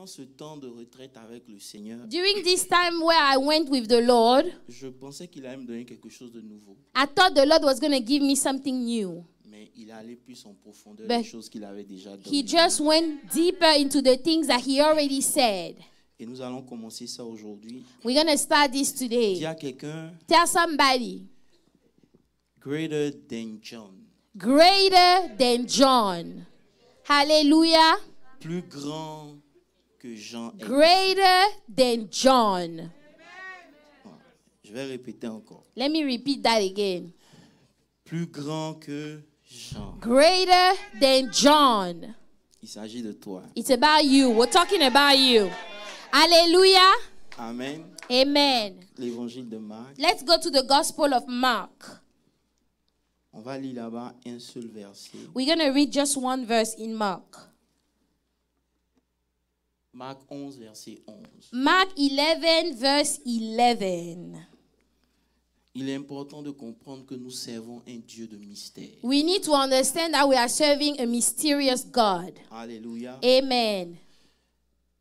Durant ce temps de retraite avec le Seigneur, During this time where I went with the Lord, je pensais qu'il allait me donner quelque chose de nouveau. I thought the Lord was going to give me something new. Mais il allait plus en profondeur But des choses qu'il avait déjà He données. just went deeper into the things that He already said. Et nous allons commencer ça aujourd'hui. We're going to start this Dis today. à quelqu'un, Tell somebody, greater than John. greater than John. Hallelujah. Plus grand que Jean est. Greater than John. Je vais répéter encore. Let me repeat that again. Plus grand que Jean. Greater than John. Il s'agit de toi. It's about you. We're talking about you. Hallelujah. Amen. Amen. L'évangile de Marc. Let's go to the Gospel of Mark. On va lire là-bas un seul verset. We're going to read just one verse in Mark. Marc 11, verset 11. Mark 11, verse 11. Il est important de comprendre que nous servons un Dieu de mystère. We need to understand that we are serving a mysterious God. Alléluia. Amen.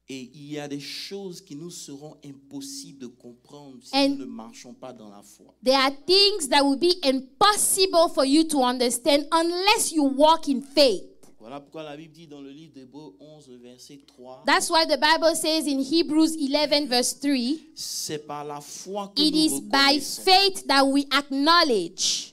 Et il y a des choses qui nous seront impossibles de comprendre si And nous ne marchons pas dans la foi. there are things that will be impossible for you to understand unless you walk in faith. Voilà pourquoi la Bible dit dans le livre d'Hébreux 11, verset 3, That's why the Bible says in Hebrews 11, verse 3, c'est par la foi que it nous is by reconnaissons faith that we acknowledge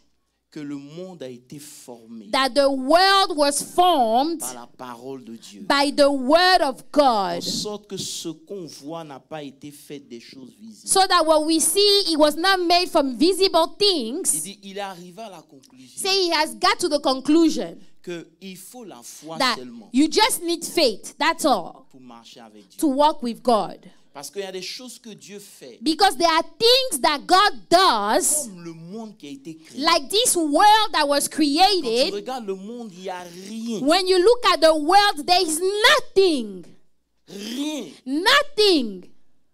que le monde a été formé that the world was formed par la parole de Dieu. by the word of En God. sorte que ce qu'on voit n'a pas été fait des choses visibles. So that what we see, it was not made from visible Il things. dit, il est arrivé à la conclusion Say he has got to the conclusion qu'il faut la foi that seulement you just need faith, that's all, pour marcher avec Dieu. to walk with God. Parce qu'il y a des choses que Dieu fait, Because there are things that God does, comme le monde qui a été créé. like this world that was Quand tu created. regardes le monde, il n'y a rien. When you look at the world, there is nothing, Rien nothing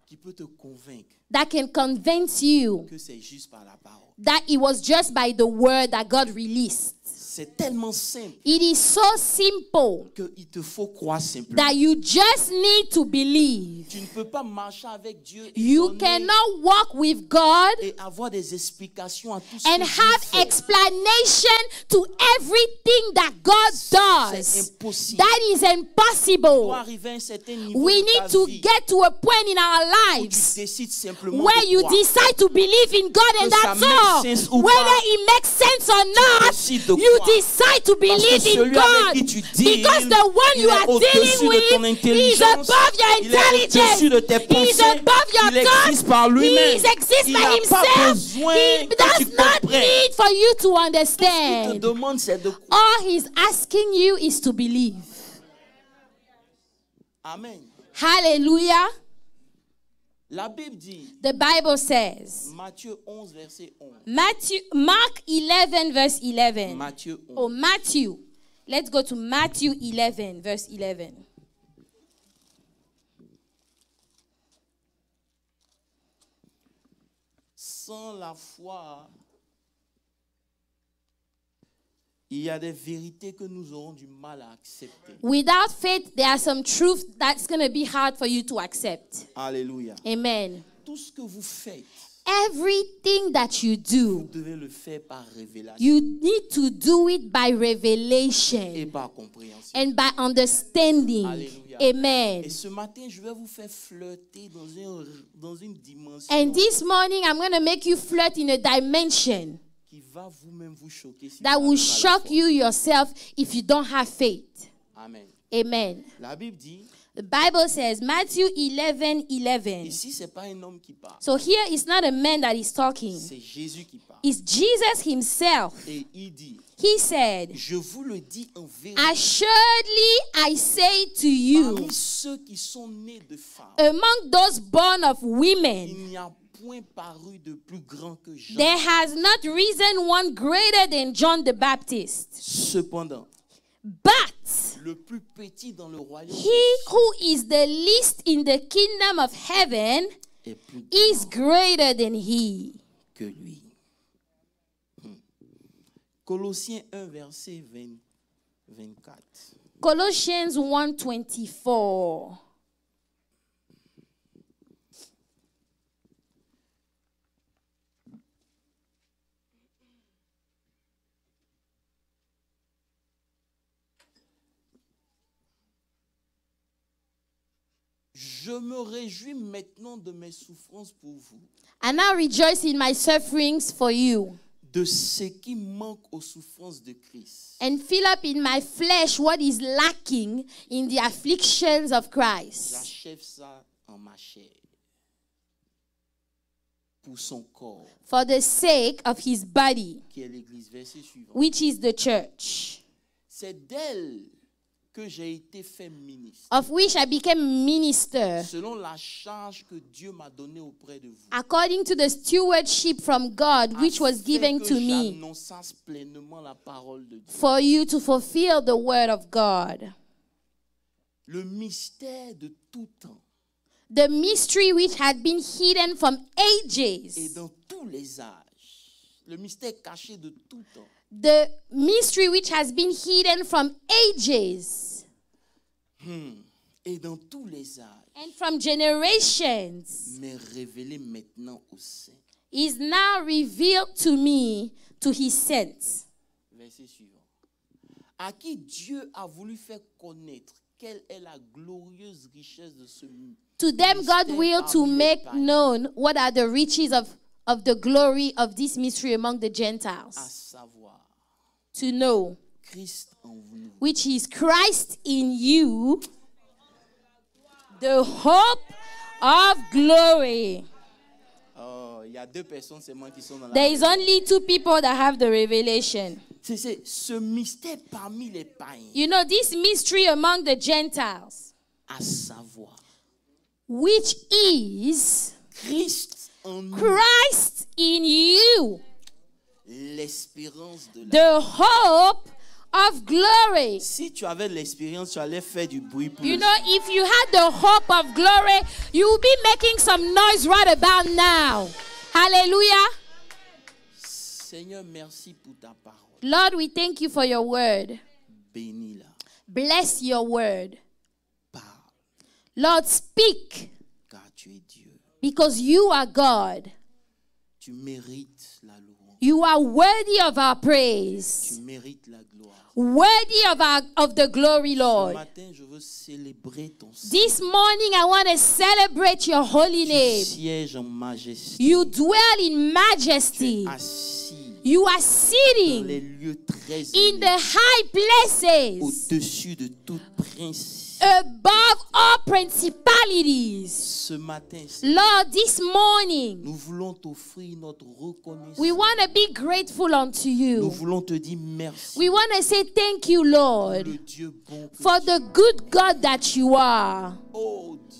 qui peut te convaincre that can convince you que c'est juste par la parole. that it was just by the word that God released. C'est tellement simple It is so simple qu'il te faut croire simplement. that you just need to believe. Tu ne peux pas marcher avec Dieu et, You donner cannot walk with God et avoir des explications à tout ce and que Dieu have fait. explanation to everything that God C'est does. impossible. That is Tu dois impossible. arriver à un certain niveau We de need ta to vie get to a point in our où tu lives décides simplement where de you croire. decide to believe in God, and Que ça that's make all. sense ou Whether pas, it makes sense or not, décides de you croire. decide to believe in celui God. avec qui tu deals, Because the one il you est are au-dessus dealing de ton with is intelligence, above your il est au-dessus de tes intelligence. He is pensées, above your il existe par thoughts. lui-même. He exists Il by n'a pas himself. besoin He que does tu not comprennes. need for you to Ce qu'il te understand. demande, c'est de croire. All he's asking you is to believe. Amen. Hallelujah. La Bible dit, The Bible says, Matthieu 11, verset 11. Mark 11, verse 11. Matthieu 11. Oh, Matthew. Let's go to Matthew 11, verse 11. Sans la foi, il y a des vérités que nous aurons du mal à accepter. Without faith, there are some truths that's going to be hard for you to accept. Alléluia. Amen. Tout ce que vous faites, Everything that you vous do, devez le faire par révélation you need to do it by et revelation par compréhension. and by understanding. Alléluia. Amen. Et ce matin, je vais vous faire flirter dans une dimension And this morning, I'm going to make you flirt in a dimension qui va vous-même vous choquer. Si that vous will n'avez pas la shock foi. you yourself if you don't have faith. Amen. Amen. La Bible dit, The Bible says, Matthew 11, 11. ici, ce n'est pas un homme qui parle. So here it's not a man that is talking. C'est Jésus qui parle. It's Jesus himself. Et il dit, He said, je vous le dis en vérité, assuredly I say to you, parmi ceux qui sont nés de femmes, among those born of il women, n'y a point paru de plus grand que Jean. there has not risen one greater than John the Baptist. Cependant, But le plus petit dans le royaume he who is the least in the kingdom of heaven est plus is grand greater than he. que lui. Colossiens 1, verset 24. Colossians 1:24. Je me réjouis maintenant de mes souffrances pour vous, I now rejoice in my sufferings for you, de ce qui manque aux souffrances de Christ, and fill up in my flesh what is lacking in the afflictions of Christ. j'achève ça en ma chair, pour son corps, For the sake of his body, qui est l'Église. Verset suivant. which is the church, C'est d'elle que j'ai été fait ministre, of which I became minister, selon la charge que Dieu m'a donnée auprès de vous, according to the stewardship from God which was afin given que to me, j'annonçasse pleinement la parole de Dieu. for you to fulfill the word of God. Le mystère de tout temps The mystery which had been hidden from et ages. dans tous les âges, le mystère caché de tout temps, The mystery which has been hidden from ages et dans tous les âges, and from generations m'est révélé maintenant au sein. is now revealed to me, to his saints, Verset suivant. À qui Dieu a voulu faire connaître quelle est la glorieuse richesse de ce to them God will to make known what are the riches of the glory of this mystery among the à Gentiles, savoir to know Christ en vous, which is Christ in you, the hope of glory. Oh, il y a deux personnes seulement qui sont dans la There is only two people that have the revelation. C'est ce mystère parmi les païens, You know, this mystery among the Gentiles, à savoir which is Christ en nous, Christ in you, l'espérance de la. the hope of glory. Si tu avais l'expérience, tu allais faire du bruit plus. You know, if you had the hope of glory, you will be making some noise right about now. Hallelujah. Seigneur, merci pour ta parole. Lord, we thank you for your word. Bénis-la. Bless your word. Parle, Lord, speak, car tu es Dieu. because you are God. Tu mérites la louange. You are worthy of our praise, Tu mérites la gloire. worthy of the glory, Ce Lord. matin, je veux célébrer ton This morning, I want to celebrate your holy Tu name. sièges en majesté. You dwell in Tu majesty. es assis You are dans sitting les lieux très in élevés, the high places, au-dessus de toute principe. above all principalities. Ce matin, Lord, this morning, nous voulons t'offrir notre reconnaissance. we want to be grateful unto Nous you. voulons te dire merci. We want to say thank you, Lord, Le Dieu bon que for tu the good God that you are. es. Oh Dieu,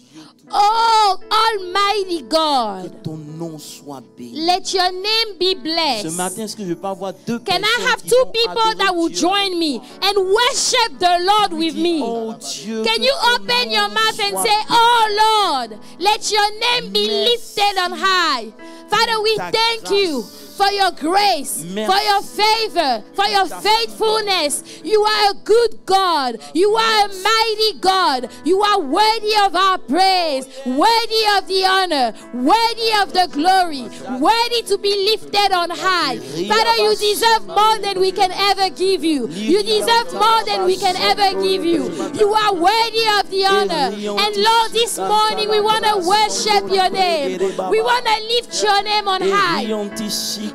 Oh, Almighty God, ton nom soit béni. let your name be Ce blessed. matin, est-ce que je peux avoir deux Can I personnes have qui two vont people adorer that will Dieu join avec me moi? and worship the Lord with me? Oh Dieu, Can que you ton open nom your mouth and soit say, béni. Oh Lord, let your name be Merci. lifted on high. Father, we Ta thank grâce. you for your grace, Merci. for your favor, for your faithfulness. You are a good God. You are a mighty God. You are worthy of our praise, worthy of the honor, worthy of the glory, worthy to be lifted on high. Father, you deserve more than we can ever give you. You deserve more than we can ever give you. You are worthy of the honor. And Lord, this morning we want to worship your name. We want to lift your name on high.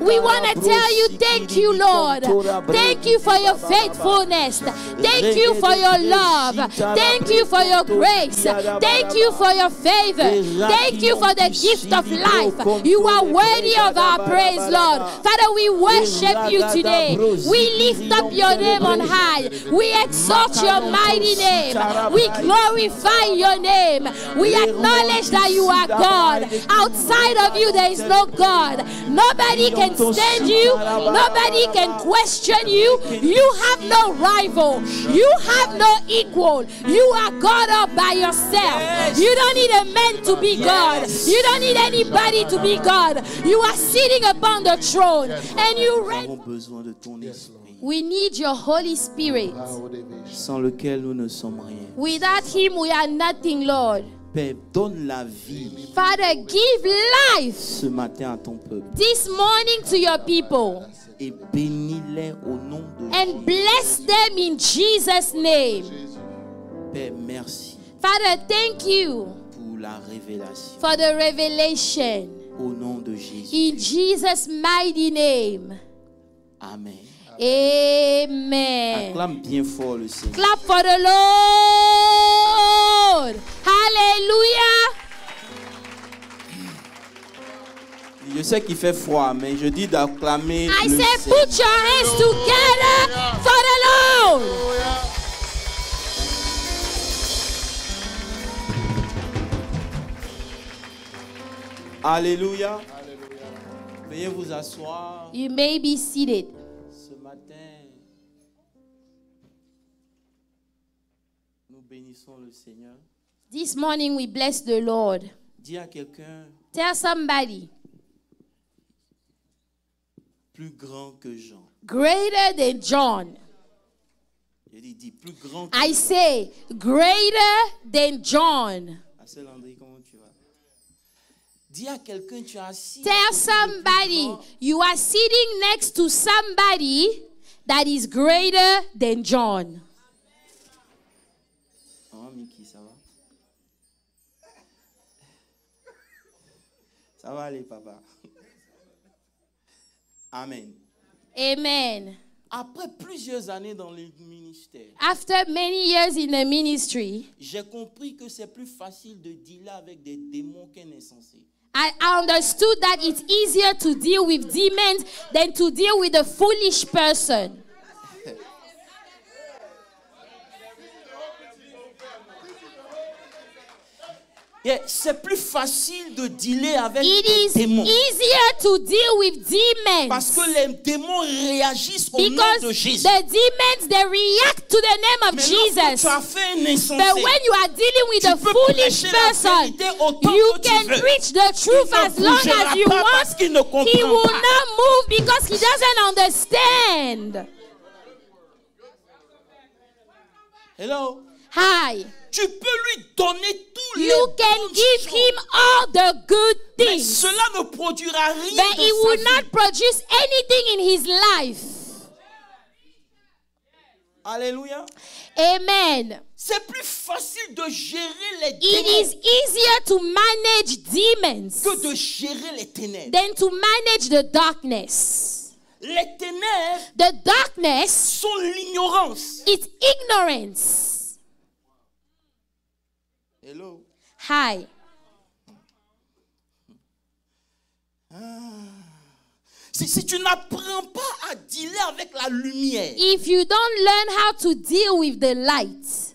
We want to tell you, thank you, Lord. Thank you for your faithfulness. Thank you for your love. Thank you for your grace. Thank you for your favor. Thank you for the gift of life. You are worthy of our praise, Lord. Father, we worship you today. We lift up your name on high. We exalt your mighty name. We glorify your name. We acknowledge that you are God. Outside of you, there is no God. Nobody can stand you. Nobody can question you. You have no rival. You have no equal. You are God all by yourself. You don't need a man to be God. You don't need anybody to be God. You are sitting upon the throne and you Nous reign. avons besoin de ton esprit, We need your Holy Spirit. sans lequel nous ne sommes rien. Without him, we are nothing, Lord. Père, donne la vie Father, give life ce matin à ton peuple this morning to your people et bénis-les au nom de Jésus. and bless them in Jesus' name. Père, merci Father, thank you pour la révélation. for the revelation. Au nom de Jésus. In Jesus' mighty name. Amen. Amen. Acclame bien fort le Seigneur. Clap for the Lord. Hallelujah. Je sais qu'il fait froid, mais je dis d'acclamer I le say, Seigneur. put your hands together for the Lord. Alléluia. Veuillez vous asseoir. You may be seated. Ce matin, nous bénissons le Seigneur. This morning we bless the Lord. Dis à quelqu'un Tell somebody, plus grand que Jean. greater than John. Je dis plus grand que I say, greater than John. Marcel André, comment tu vas? Dis à quelqu'un, tu es assis. Tell somebody, you are sitting next to somebody that is greater than John. Oh, Mickey, ça va? Ça va aller, papa. Amen. Amen. Après plusieurs années dans le ministère, After many years in the ministry, j'ai compris que c'est plus facile de dealer avec des démons qu'un insensé. I understood that it's easier to deal with demons than to deal with a foolish person. Yeah, c'est plus facile de dealer avec It des is démons. easier to deal with Parce demons que les démons réagissent au nom because de Jésus. the demons, they react to the name of Mais lorsque Jesus. tu as fait un insensé, But when you are dealing with tu a peux foolish prêcher la person, vérité autant you que tu can veux. preach the truth Il ne as long bougera as you pas want. parce qu'il ne comprend He will pas. not move because he doesn't understand. Hello? Hi. Tu peux lui donner tous les You can bonnes give choses, him all the good mais things, cela ne produira rien but dans he sa will vie. not produce anything in his life. Alléluia. Amen. C'est plus facile de gérer les It démons is easier to manage demons que de gérer les ténèbres. than to manage the darkness. Les ténèbres The darkness, sont l'ignorance. it's ignorance. Hello. Hi. Si tu n'apprends pas à dealer avec la lumière, If you don't learn how to deal with the light,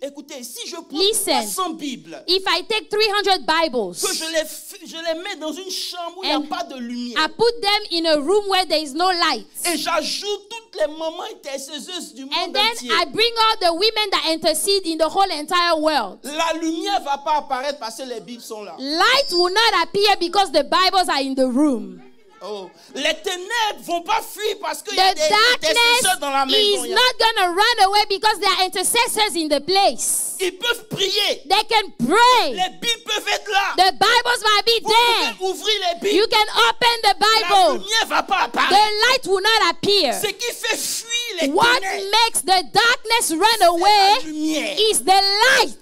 écoutez, si je prends Listen. 300 Bibles, if I take 300 Bibles, que je les mets dans une chambre où il n'y a And pas de lumière, I put them in a room where there is no light, et j'ajoute toutes les mamans intercesseuses du and monde then entier, I bring all the women that intercede in the whole entire world, la lumière ne va pas apparaître parce que les Bibles sont là. light will not appear because the Bibles are in the room. Oh. Les ténèbres ne vont pas fuir parce qu'il y a The des intercesseurs dans la darkness maison. is not going to run away because there are intercessors in the place. Ils peuvent prier. They can pray. Les Bibles peuvent être là. The Bibles might be Vous there. pouvez ouvrir les Bibles. You can open the La Bible. lumière ne va pas apparaître. The light will not appear. Ce qui fait fuir les What ténèbres, makes the darkness run c'est la away lumière. is the light.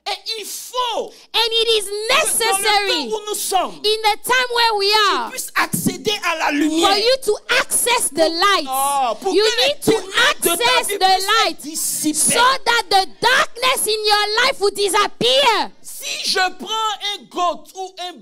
Et il faut And it is que dans le necessary temps où nous sommes, in the time where we tu are puisses accéder à la for lumière. you to access the light. Pour You que les need to ténèbres de ta access vie the puissent light être dissipées. so that the darkness in your life will disappear. Si je prends un goat ou un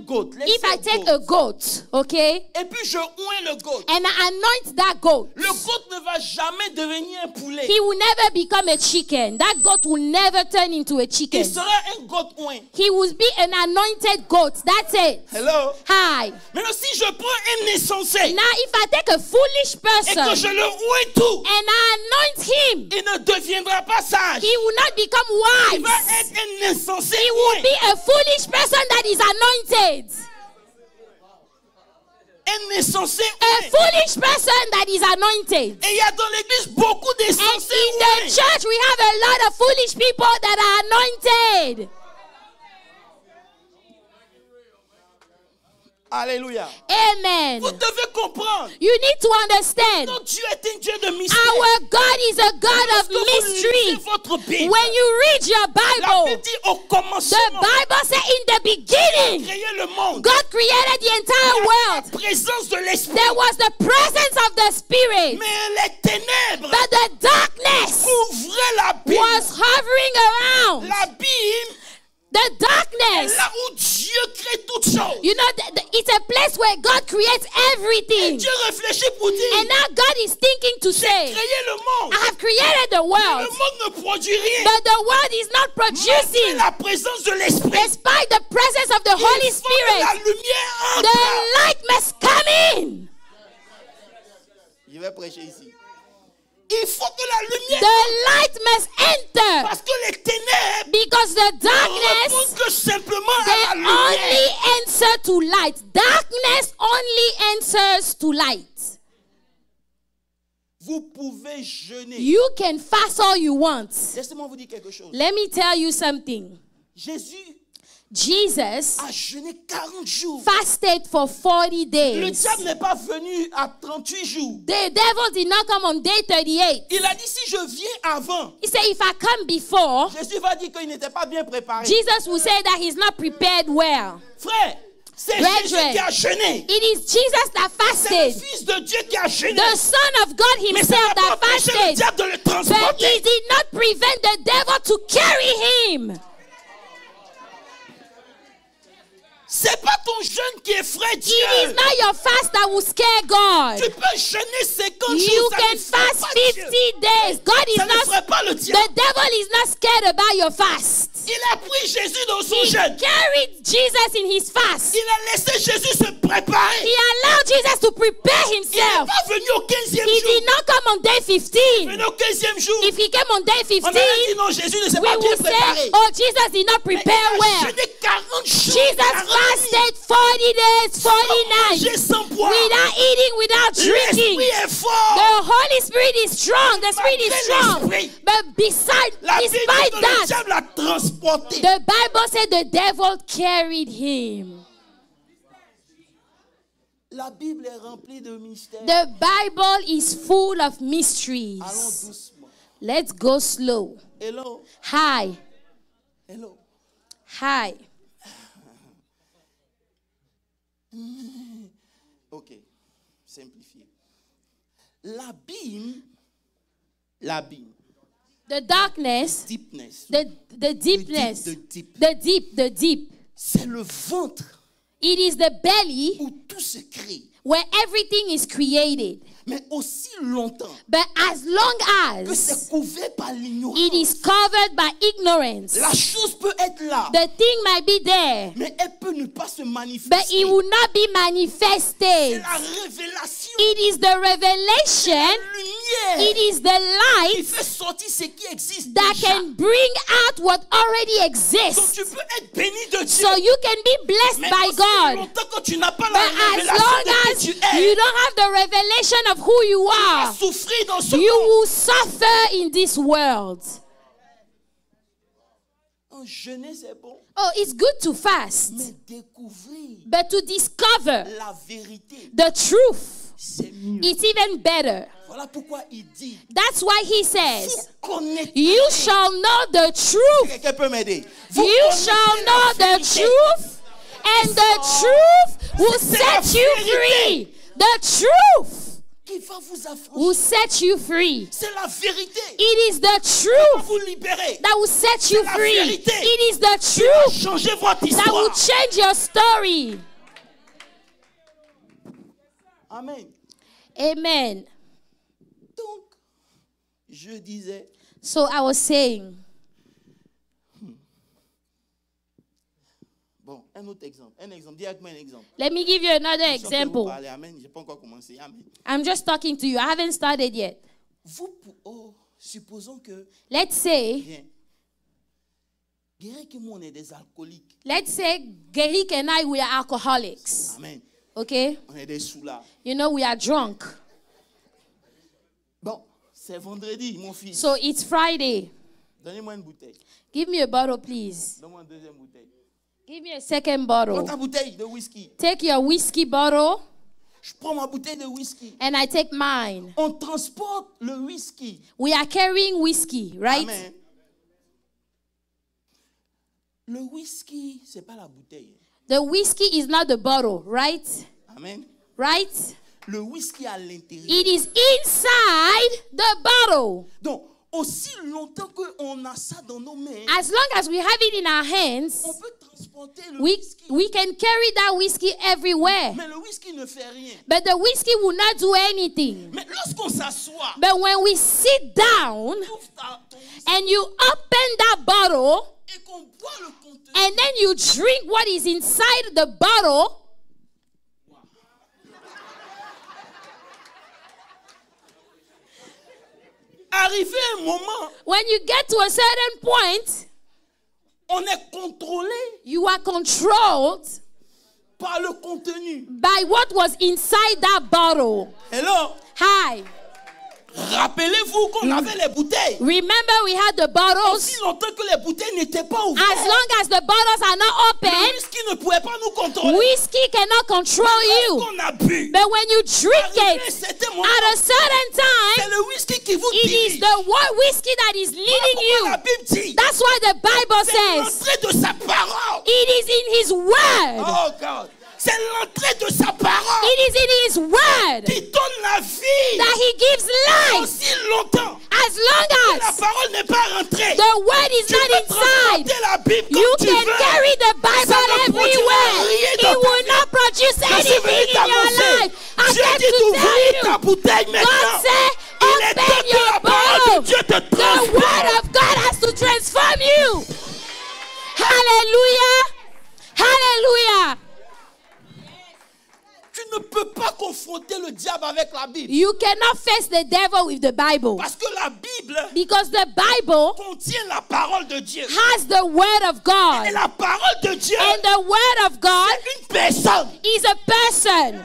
goat, If I take a goat, okay, et puis je oins le goat, and I anoint that goat, le goat ne va jamais devenir un poulet. he will never become a chicken. That goat will never turn into a chicken. Il sera un goat oint. He will be an anointed goat. That's it. Hello. Hi. Maintenant, si je prends un insensé Now, if I take a foolish et que je person le oins tout, and I anoint him, il ne deviendra pas sage. he will not become Il va wise. être un insensé He will oint. be a foolish person that is anointed. Un insensé A oint. foolish person that is anointed. Et il y a dans l'église beaucoup And d'insensés in the oints. church, we have a lot of foolish people that are anointed. Alléluia. Amen. Vous devez comprendre. You need to understand. Notre Dieu est un Dieu de mystère. Our God is a God of Lorsque vous mystery. lisez votre Bible, When you read your la Bible, Bible dit au the commencement, Bible says in the beginning, créer le monde. God created the entire La world. présence de l'esprit. There was the presence of the Spirit, Mais les ténèbres but the darkness couvraient l'abîme. was hovering around. L'abîme The est darkness. là où Dieu crée toutes choses. You know, it's a place where God creates Et everything. Dieu réfléchit pour dire, And now God is thinking to say, créer le monde. I have created the Le world, monde ne produit rien. but the world is not Malgré producing. la présence de l'esprit. Despite the presence of the Holy Il faut que la Spirit, lumière the entre. light must come in. Je vais prêcher ici. Il faut que la lumière The light must enter. parce que les ténèbres Because the ne darkness, répondent que simplement à they la lumière. only answer to light. Darkness only answers to light. Vous pouvez jeûner. You can fast all you want. Laissez-moi vous dire quelque chose. Let me tell you something. Jésus Jesus a jeûné 40 jours. fasted for 40 Le days. diable n'est pas venu à 38 jours. The devil did not come on day 38. Il a dit si je viens avant, He said, if I come before, Jésus va dire qu'il n'était pas bien préparé. Jesus will say that he's not prepared well. Frère, c'est Brethren, Jésus qui a jeûné. It is Jesus that C'est le fasted. Fils de Dieu qui a jeûné. The Son of God Mais ça himself n'a that pas empêché le fasted. diable de le But transporter. he did not prevent the devil to carry him. C'est pas ton jeûne qui effraie Dieu. It is not your fast that will scare God. Tu peux jeûner 50 jours. You ça can ne ferait fast pas 50 Dieu. days. God is Ça ne not, ferait pas le diable. the devil is not scared about your fast. Il a pris Jésus dans son He jeûne. carried Jesus in his fast. Il a laissé Jésus se préparer. He allowed Jesus to prepare Il n'est himself. pas venu au 15e He jour. did not come on day Il est 15. venu au 15e jour. If he came on day On 15, aurait dit non, Jésus ne s'est we pas bien will préparé. say, oh, Jesus did not Mais prepare il a well. jeûné 40 jours. Jesus 40 nuits. fasted 40 days, 40 Manger nights, sans boire. without eating, without drinking. L'esprit est fort. The Holy Spirit is strong. The Spirit is strong. But La Bible dit despite que le that, diable l'a transporté. the Bible said the devil carried him. La Bible est remplie de mystères. The Bible is full of Allons mysteries. doucement. Let's go slow. Hello. Hi. Hello. Hi. Ok. Simplifié. L'abîme, The darkness, deepness, the deepness, the deep. the deep. C'est le ventre It is the belly où tout se crée. where everything is created. Mais aussi longtemps But as long que c'est as couvert par l'ignorance. it is covered by ignorance, La chose peut être là, the thing might be there, mais elle peut ne pas se but manifester. it will not be C'est manifested. la révélation, It is the revelation, la lumière it is the qui light fait sortir ce qui existe that déjà. can bring out what already Donc exists. tu peux être béni de Dieu. So you can be blessed Mais by aussi God. longtemps que tu n'as pas But la as révélation long de as qui tu you es, don't have the revelation of who you tu vas are, souffrir dans ce you monde. will suffer in this world. En jeûner, c'est bon. Oh, it's good to fast, Mais découvrir but to discover la vérité, the truth, c'est mieux. it's even better. Voilà pourquoi il dit, That's why he says, vous connaîtrez. you shall know the truth. Quelqu'un peut m'aider. Vous You connaîtrez shall la know the vérité. truth, and the truth will C'est la set you vérité. free. The truth Qui va vous affranchir. will set you free. C'est la vérité. It is the Qui va truth vous libérer. that will set you la free. vérité. It is the Qui va truth changer votre that will histoire. change your story. Amen. Amen. Donc, je disais, So I was saying, bon, un autre exemple. Un exemple. Dis avec moi un exemple. let me give you another Je suis en train de vous example. parler. Amen. Je n'ai pas encore commencé. Amen. I'm just talking to you. I haven't started yet. Supposons que, Let's say, bien, Guérin et moi, on est des alcooliques. let's say Gerik and I, we are alcoholics. Amen. Okay? On est des sous-là. You know, we are drunk. Bon, c'est vendredi, mon fils. So it's Friday. Donnez-moi une bouteille. Give me a bottle, please. Donne-moi une deuxième bouteille. Give me a second Prends bottle. ta bouteille de whisky. Take your whiskey bottle. Je prends ma bouteille de whisky. and I take mine. On transporte le whisky. We are carrying whiskey, right? Amen. Le whisky, c'est pas la bouteille. The whiskey is not the bottle, right? Amen. Right? Le whisky à l'intérieur. It is inside the bottle. Donc, aussi longtemps qu'on a ça dans nos mains, As long as we have it in our hands, on peut transporter le we whisky. can carry that whiskey everywhere. Mais le whisky ne fait rien. But the whiskey will not do anything. Mais lorsqu'on s'assoit, But when we sit down tu ouvres ton whisky and you open that bottle et qu'on boit le contenu, and then you drink what is inside the bottle, arrivé un moment, when you get to a certain point, on est contrôlé you are controlled par le contenu. by what was inside that bottle. Hello? Hi. Rappelez-vous qu'on avait les bouteilles. Remember we had the bottles. Aussi longtemps que les bouteilles n'étaient pas ouvertes, As long as the bottles are not le open, whisky ne pouvait pas nous contrôler. whiskey cannot control you. Lorsqu'on a bu, But when you drink arrivé it, certain moment, at a certain c'est time, le whisky qui vous it is dirige. the whiskey that is leading Pourquoi la you. Bible dit, That's why the Bible c'est says l'entrée de sa parole. it is in His Word. Oh God. C'est l'entrée de sa parole It is in His Word qui donne la vie that He gives life. aussi longtemps As que long la as parole n'est pas rentrée. the Word is Tu not peux inside, transporter la Bible you comme tu can veux. carry the Bible Ça ne produira everywhere. rien It dans ta will vie. not produce Je suis anything venu in your t'annoncer. life. I Dieu came dit to d'ouvrir tell ta you, bouteille God maintenant. said, Il est open temps que your la parole de bottle. Dieu te The transforme. Word of God has to transform you. Hallelujah. Hallelujah. Tu ne peux pas confronter le diable avec la Bible. You cannot face the devil with the Bible Parce que la Bible because the Bible contient la parole de Dieu. has the Word of Et God. la parole de Dieu And the Word of God est une personne. is a person.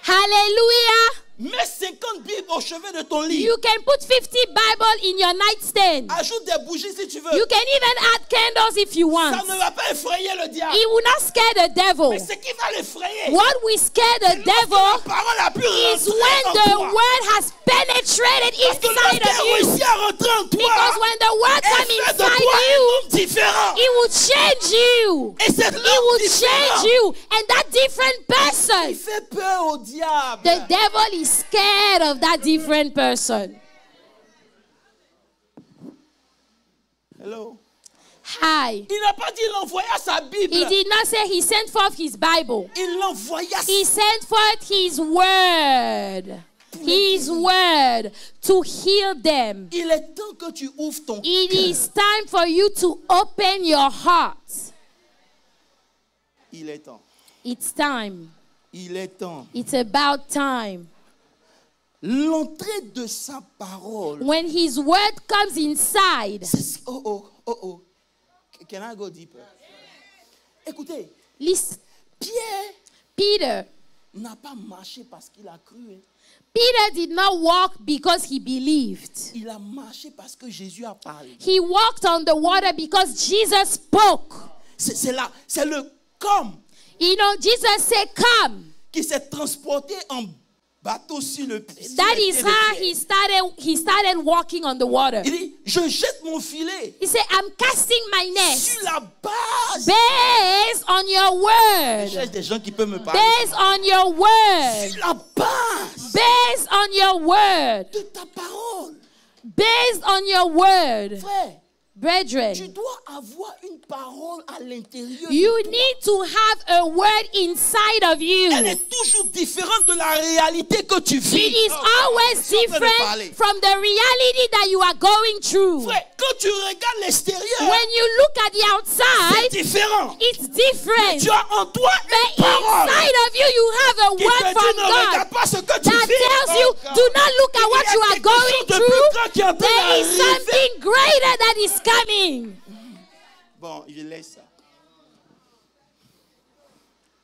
Hallelujah. Mets 50 Bibles au chevet de ton lit. You can put 50 Bible in your nightstand. Ajoute des bougies si tu veux. You can even add candles if you Ça want. ne va pas effrayer le diable. It will not scare the devil. Mais ce qui va l'effrayer, What will scare the la devil parole a pu is rentrer when en the toi. word has penetrated Parce que inside lorsqu'elle of you. réussit à rentrer en toi, Because when the word elle comes fait de inside toi un you, homme différent. it will change you. Et cet It homme will différent, change you. And that different il person, fait peur au diable. the devil is scared of that different person. Hello. Hi. Il n'a pas dit il envoya sa Bible. He did not say he sent forth his Bible. Il envoya He sent forth his word. His word to heal them. Il est temps que tu ouvres ton It cœur. is time for you to open your heart. Il est temps. It's time. Il est temps. It's about time. L'entrée de sa parole. When his word comes inside, Oh. Can I go deeper? Écoutez, listen, Pierre Peter. n'a pas marché parce qu'il a cru. Hein. Peter did not walk because he believed. Il a marché parce que Jésus a parlé. He walked on the water because Jesus spoke. C'est là, c'est le comme You know, Jesus said, come. qui s'est transporté en bateau sur le pied. That is how he started walking on the water. Il dit, je jette mon filet He said, I'm casting my net sur la base. based on your Je word. cherche des gens qui peuvent me parler. Based on your word. Sur la base Based on your word. de ta parole. Based on your word. Frère, tu Brethren, dois avoir une parole à l'intérieur. you de toi. need to have a word inside of you. Elle est toujours différente de la réalité que tu vis. It is always Je suis en train de parler. different from the reality that you are going through. Frère, quand tu regardes l'extérieur, When you look at the c'est outside, différent. it's different. Tu as en toi But une parole inside of you, you have a qui word te dit from ne God regarde pas ce que tu that vis. tells you, Oh, do God. not look at what Il y a you are quelque chose going de through. plus grand qui est en train There is d'arriver. something greater that is coming. Bon, je laisse ça.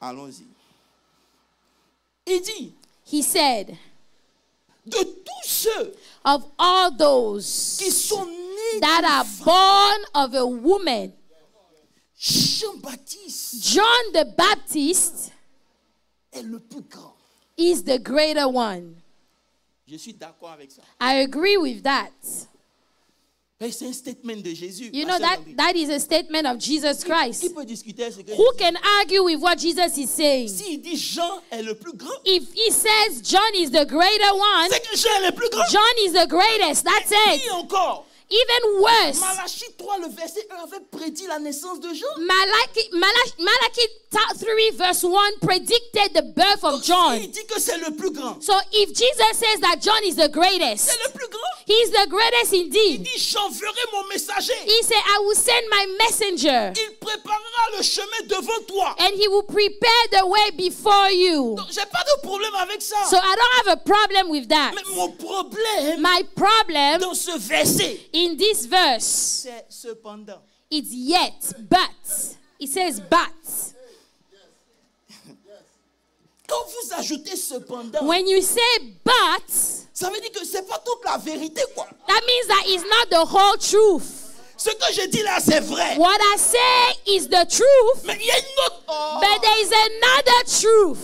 Allons-y. Il dit, He said, de tous ceux of all those qui sont nés that d'une are femme, born of a woman, Jean-Baptiste John the Baptist est le plus grand. is the greater one. Je suis d'accord avec ça. I agree with that. Mais c'est un statement de Jésus. You know, that is a statement of Jesus Christ. Qui peut discuter avec ce que Who Jésus can argue with what Jesus is saying? dit? S'il dit Jean est le plus grand, If he says John is the greater one, c'est que Jean est le plus grand. John is the greatest. That's it. Qui encore? Even worse, Malachie 3, le verset 1 avait prédit la naissance de Jean. Malachi 3 verse 1 predicted the birth of John. Il dit que c'est le plus grand. So if Jesus says that John is the greatest, C'est le plus grand. he is the greatest Il indeed. dit j'enverrai mon messager. He said, I will send my messenger Il préparera le chemin devant toi. and he will prepare the way before you. Donc, j'ai pas de problème avec ça. So I don't have a problem with that. Mais mon problème My problem dans ce verset, in this verse, c'est cependant. it's yet, but. It says but. Quand vous ajoutez cependant, When you say but, ça veut dire que c'est pas toute la vérité, quoi. that means that it's not the whole truth. Ce que je dis là, c'est vrai. What I say is the truth, Mais il y a une autre. but there is another truth.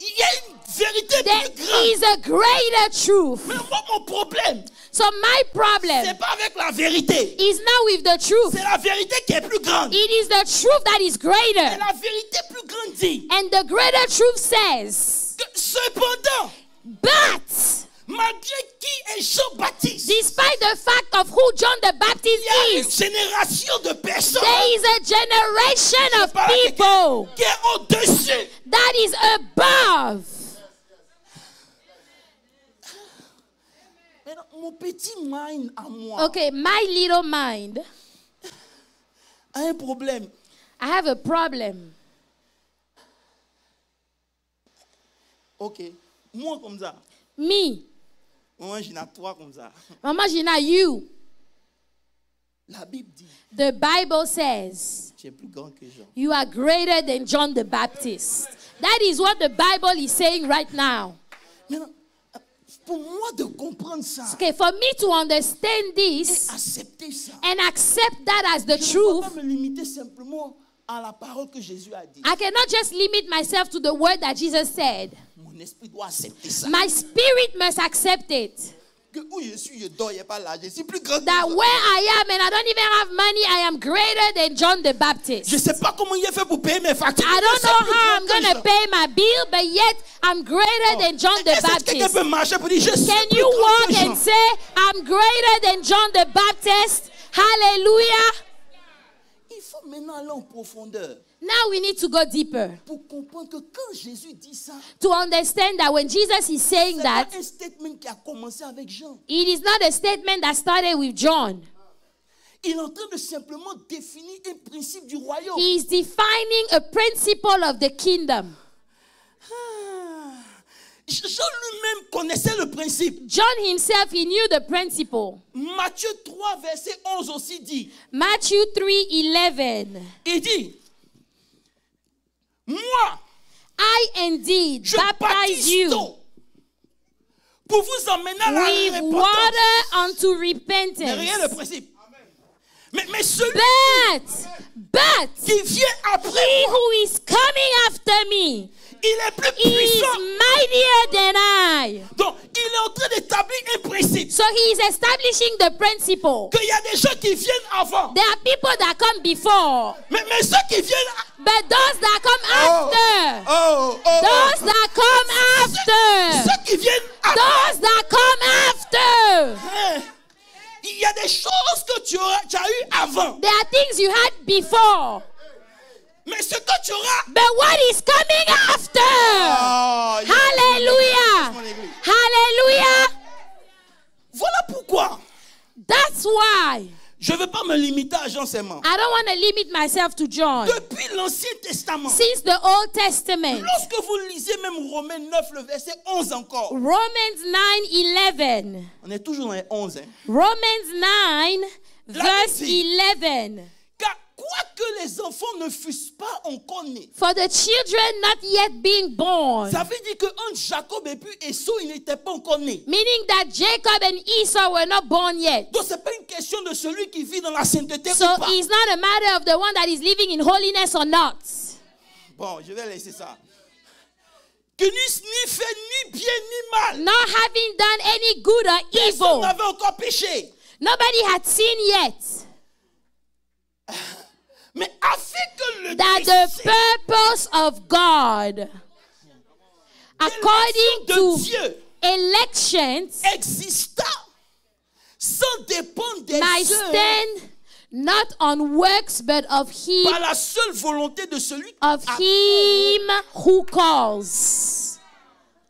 Il y a une vérité There plus grande. is a greater truth. Mais moi, mon problème, So my problem c'est pas avec la vérité. is not with the truth. C'est la vérité qui est plus grande. It is the truth that is Et greater. la vérité plus grande dit And the greater truth says, que cependant, but malgré qui est Jean-Baptiste, despite the fact of who John the Baptist il y a une is, génération de personnes there is a generation of par laquelle- people qui est au-dessus. that is above. Mais mon petit mind à moi Okay, my little mind, a un problème. I have a problem. Ok. Moi comme ça. Me, Moi, j'en ai toi comme ça. Mama Gina, you. La Bible dit, The Bible says tu es plus grand que Jean. you are greater than John the Baptist. That is what the Bible is saying right now. Maintenant, pour moi de comprendre ça Okay, for me to understand et this accepter ça, and accept that as the je ne peux truth, pas me limiter simplement à la parole que Jésus a dit. I cannot just limit myself to the word that Jesus said. Mon esprit doit accepter ça. My spirit must accept it. Que où je suis, je dors, il n'y a pas là. Je suis plus grand que That Jean. where I am and I don't even have money, I am greater than John the Baptist. Je ne sais pas comment il a fait pour payer mes factures. I Je don't suis know plus how grand I'm que going Jean. to pay my bill, but yet I'm greater than John the Est-ce que quelqu'un Baptist. peut marcher pour dire je suis Can plus you grand walk que Jean? and say, I'm greater than John the Baptist? Hallelujah. Il faut maintenant aller en profondeur Now we need to go deeper pour comprendre que quand Jésus dit ça, to understand that when Jesus is saying c'est that, pas un statement qui a commencé avec Jean. it is not a statement that started with John. Il est en train de simplement définir un principe du royaume. He is defining a principle of the kingdom. Jean lui-même connaissait le principe. John himself, he knew the principle. Matthieu 3, verset 11 aussi dit. Matthew 3:11. Il dit, moi, I indeed je baptize baptise you d'eau pour vous emmener à la with repentance. water unto Mais rien le repentance. principe. Mais celui But qui vient he après moi, who is coming after me il est plus is puissant. mightier than I. Donc, il est en train d'établir un principe. So he is establishing the principle. Qu'il y a des gens qui viennent avant. There are people that come before, Mais ceux qui viennent... but those that come after, Oh, those that come after, Ceux qui viennent après. those that come after. Hein, il y a des choses que tu as eues avant. There are things you had before, Mais ce que tu auras... but what is coming after? Oh, Hallelujah! mon église. Hallelujah! Voilà pourquoi That's why je ne veux pas me limiter à Jean seulement. I don't want to limit myself to John. Depuis l'Ancien Testament, Since the Old Testament, lorsque vous lisez même Romains 9, le verset 11 encore, Romans 9:11. on est toujours dans les 11. Hein. Romans 9, La verse Bible dit, 11. Car quoique les enfants ne fussent pas encore nés, For the children not yet being born, ça veut dire qu'entre Jacob et puis Esau, il n'était pas encore né. meaning that Jacob and Esau were not born yet. Donc ce n'est pas une question de celui qui vit dans la sainteté So ou pas. it's not a matter of the one that is living in holiness or not. Bon, je vais laisser ça. qui ni fait ni bien ni mal. not having done any good or Personne evil. n'avait encore péché. Nobody had sinned yet. Mais afin que le That the purpose of God, according de to Dieu elections, exista sans dépendre des might œuvres, stand not on works, but of par la seule volonté de celui qui of him who calls.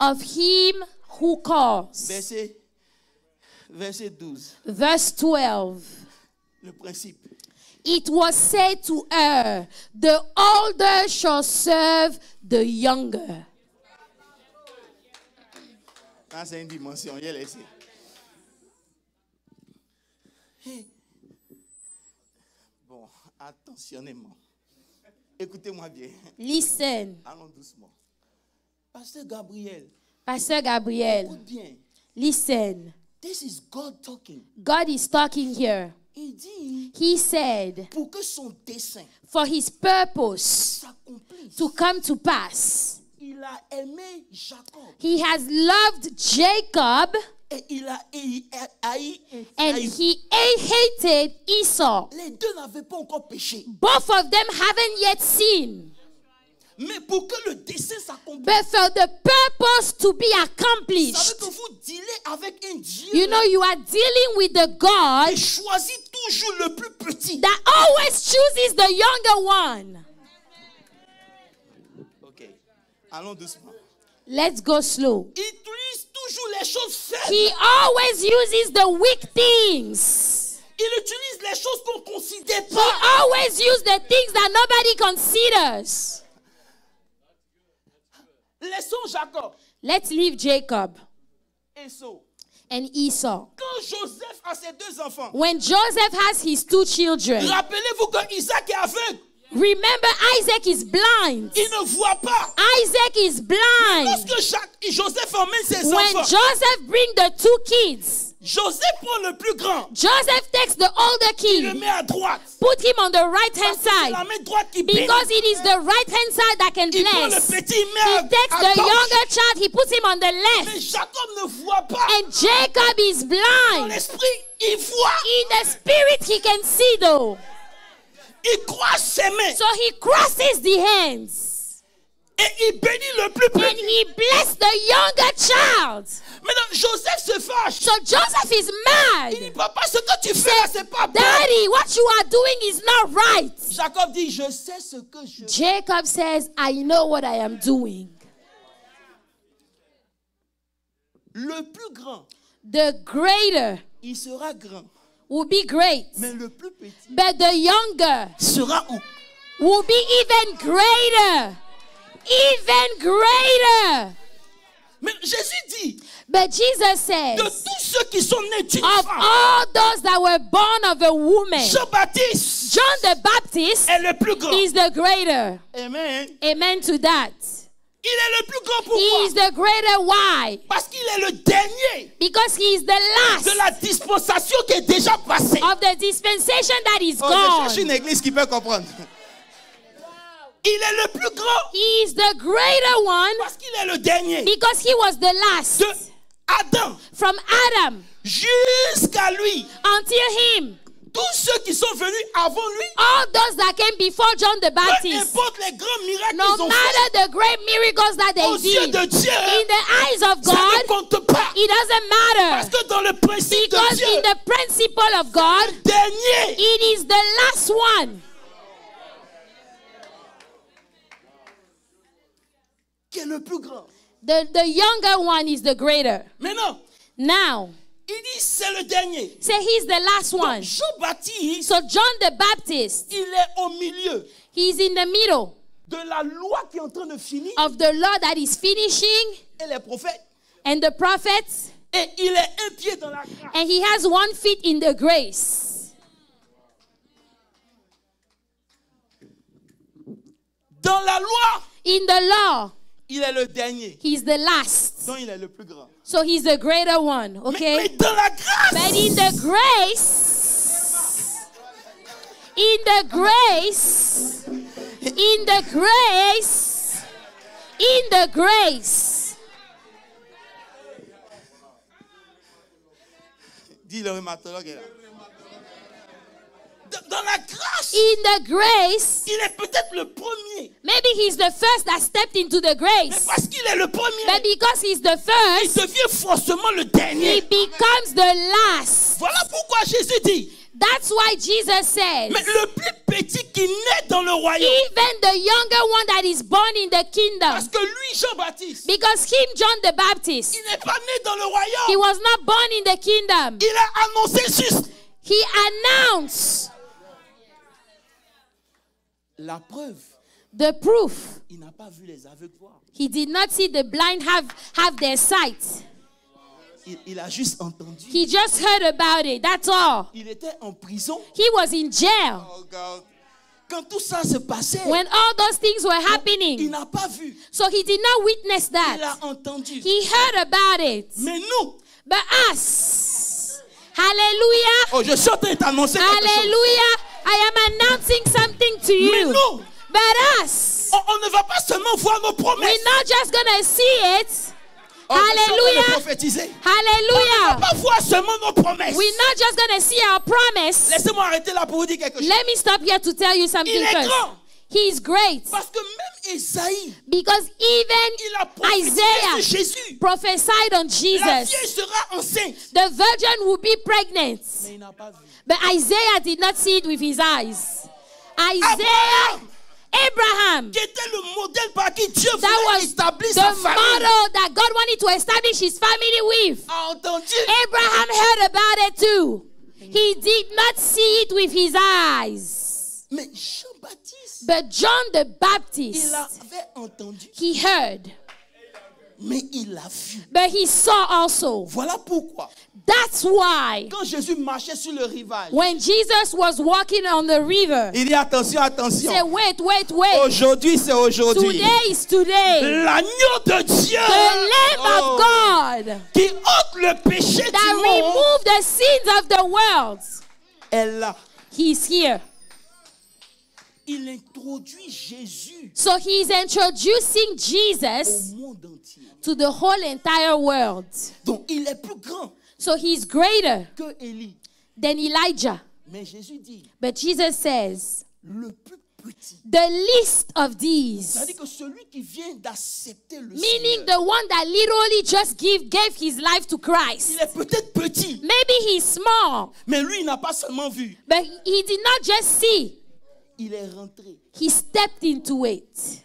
Of him who calls. Verset 12. Verse 12. Le principe. It was said to her, the older shall serve the younger. Ah, c'est une dimension. Il est laissé. Bon, attentionnément. Écoutez-moi bien. Listen, Allons doucement. Pasteur Gabriel, Pastor Gabriel, écoute bien. listen. This is God talking. God is talking here. Il dit, He said, pour que son dessein for his purpose s'accomplisse, to come to pass, il a aimé Jacob he has loved Jacob et il a haï and Ésaü. he hated Esau. Les deux n'avaient pas encore péché. Both of them haven't yet sinned. Mais pour que le dessein s'accomplisse, But for the purpose to be vous savez accomplished, que vous dealez avec un Dieu you know, you are dealing with the qui God choisit toujours le plus petit. that always chooses the younger one. Ok, allons doucement. Let's go slow. Il utilise toujours les choses faibles. He always uses the weak things. Il utilise les choses qu'on ne considère He pas. always uses the things that nobody considers. Laissons Jacob, Let's leave Jacob Esau. and Esau. Quand Joseph a ses deux enfants, When Joseph has his two children, rappelez-vous que Isaac est aveugle. remember Isaac is blind. Il ne voit pas. Isaac is blind. Lorsque Joseph emmène ses When enfants, Joseph brings the two kids, Joseph prend le plus grand. Joseph takes the older Il le kid, met à droite. put him on the right hand Parce que c'est la side, main droite qui bénit. because it is the right hand side that can Il prend le bless. petit, il met He takes à the gauche. younger child, he puts him on the Mais left. Jacob ne voit pas. And Jacob is Dans blind. l'esprit, il voit. In the spirit, he can see though. Il croise ses mains. So he crosses the hands. Et il bénit le plus And petit. he blessed the younger child. Maintenant, Joseph se fâche. So Joseph is Il dit, mad. papa, ce que tu fais là, c'est pas bon. Daddy, what you are doing is not right. Jacob dit, je sais ce que je fais. Jacob says, I know what I am doing. Le plus grand, The greater il sera grand. will be great, Mais le plus petit but the younger sera où? will be even greater. Even greater. Mais Jésus dit, But Jesus de says, tous ceux qui sont nés d'une of femme, all those that were born of a woman, Jean-Baptiste John the Baptist est le plus grand. is the greater. Amen. Amen to that. Il est le plus grand. He Pourquoi? is the greater. Why? Parce qu'il est le dernier Because he is the last de la dispensation qui est déjà passée. of the dispensation that is Je gone. cherche une église qui peut comprendre. Il est le plus grand He is the greater one parce qu'il est le dernier. because he was the last. De Adam From Adam jusqu'à lui. until him. Tous ceux qui sont venus avant lui, All those that came before John the peu Baptist, importe les grands miracles no qu'ils ont matter fait, the great miracles that aux they yeux did, de Dieu, in the eyes of ça ne God, compte pas. it doesn't Parce matter. que dans le principe de Because Dieu, in the principle of God, le dernier, it is the last one qui est le plus grand. the younger one is the greater. Maintenant, Now, il dit c'est le dernier. say he's the last one. Jean-Baptiste, So John the Baptist, il est au milieu he's in the middle de la loi qui est en train de finir of the law that is finishing et les prophètes. and the prophets, Et il est un pied dans la grâce. and he has 1 foot in the grace. Dans la loi, In the law, il est le dernier. he's the last. Donc il est le plus grand. So he's the greater one, Mais okay? dans la grâce, But in the grace, in the grace, in the grace, in the grace, Dis le rhumatologue est là. Dans la grâce, In the grace, il est peut-être le premier. maybe he's the first that stepped into the Mais grace. parce qu'il est le premier, But because he's the il first, devient forcément le he dernier. becomes the last. Voilà pourquoi Jésus dit, That's why Jesus says, mais le plus petit qui naît dans le royaume, even the younger one that is born in the kingdom, parce que lui, Jean-Baptiste, because him, John the Baptist, il n'est pas né dans le he royaume. was not born in the kingdom. Il a annoncé juste He announced la preuve. the proof. Il n'a pas vu les aveugles voir. He did not see the blind have their sight. Il a juste entendu. He just heard about it. That's all. Il était en prison. He was in jail. Oh God. Quand tout ça se passait, When all those things were il happening. n'a pas vu. So he did not witness Il a that. entendu. He heard about it. Mais nous, But us, hallelujah, oh, je suis en train de t'annoncer quelque chose. hallelujah, I am announcing something to Mais you. nous, But us, on ne va pas seulement voir nos promesses. we're not just going to see it. Oh, je suis en train de Hallelujah, prophétiser. On ne va hallelujah. pas voir seulement nos promesses. We're not just going to see our promise. Laissez-moi arrêter là pour vous dire quelque chose. Let me stop here to tell you something Il est first. grand. He's great. Parce que même Esaïe, Because even il a prophétisé Isaiah sur Jésus. prophesied on La Jesus. vieille sera enceinte. The virgin will be pregnant. Mais il n'a pas vu. But Isaiah did not see it with his eyes. Abraham, Abraham, qui était le modèle par qui Dieu that voulait was établir the sa famille, model that God wanted to establish his family with. a entendu. Abraham heard about it too. He did not see it with his eyes. Mais Jean-Baptiste, But John the il Baptist, avait entendu, he heard, mais il a vu. but he saw also. Voilà pourquoi, That's why quand Jésus marchait sur le rivage, when Jesus was walking on the river, il dit attention, he attention. said, wait, wait, wait. Aujourd'hui, c'est aujourd'hui. Today is today. L'agneau de Dieu The Lamb of God qui ôte le péché that du monde removed the sins of the world. est là. He's here. Il introduit Jésus So he's introducing au Jesus monde entier. to the whole entire world. Donc, il est plus grand So he's greater que Élie. than Elijah. Mais Jésus dit, But Jesus says, le plus petit. the least of these, C'est-à-dire que celui qui vient d'accepter le meaning Seigneur, the one that literally just gave his life to Christ. il est peut-être petit, Maybe he's small, mais lui, il n'a pas seulement vu. but he did not just see. Il est rentré. He stepped into it.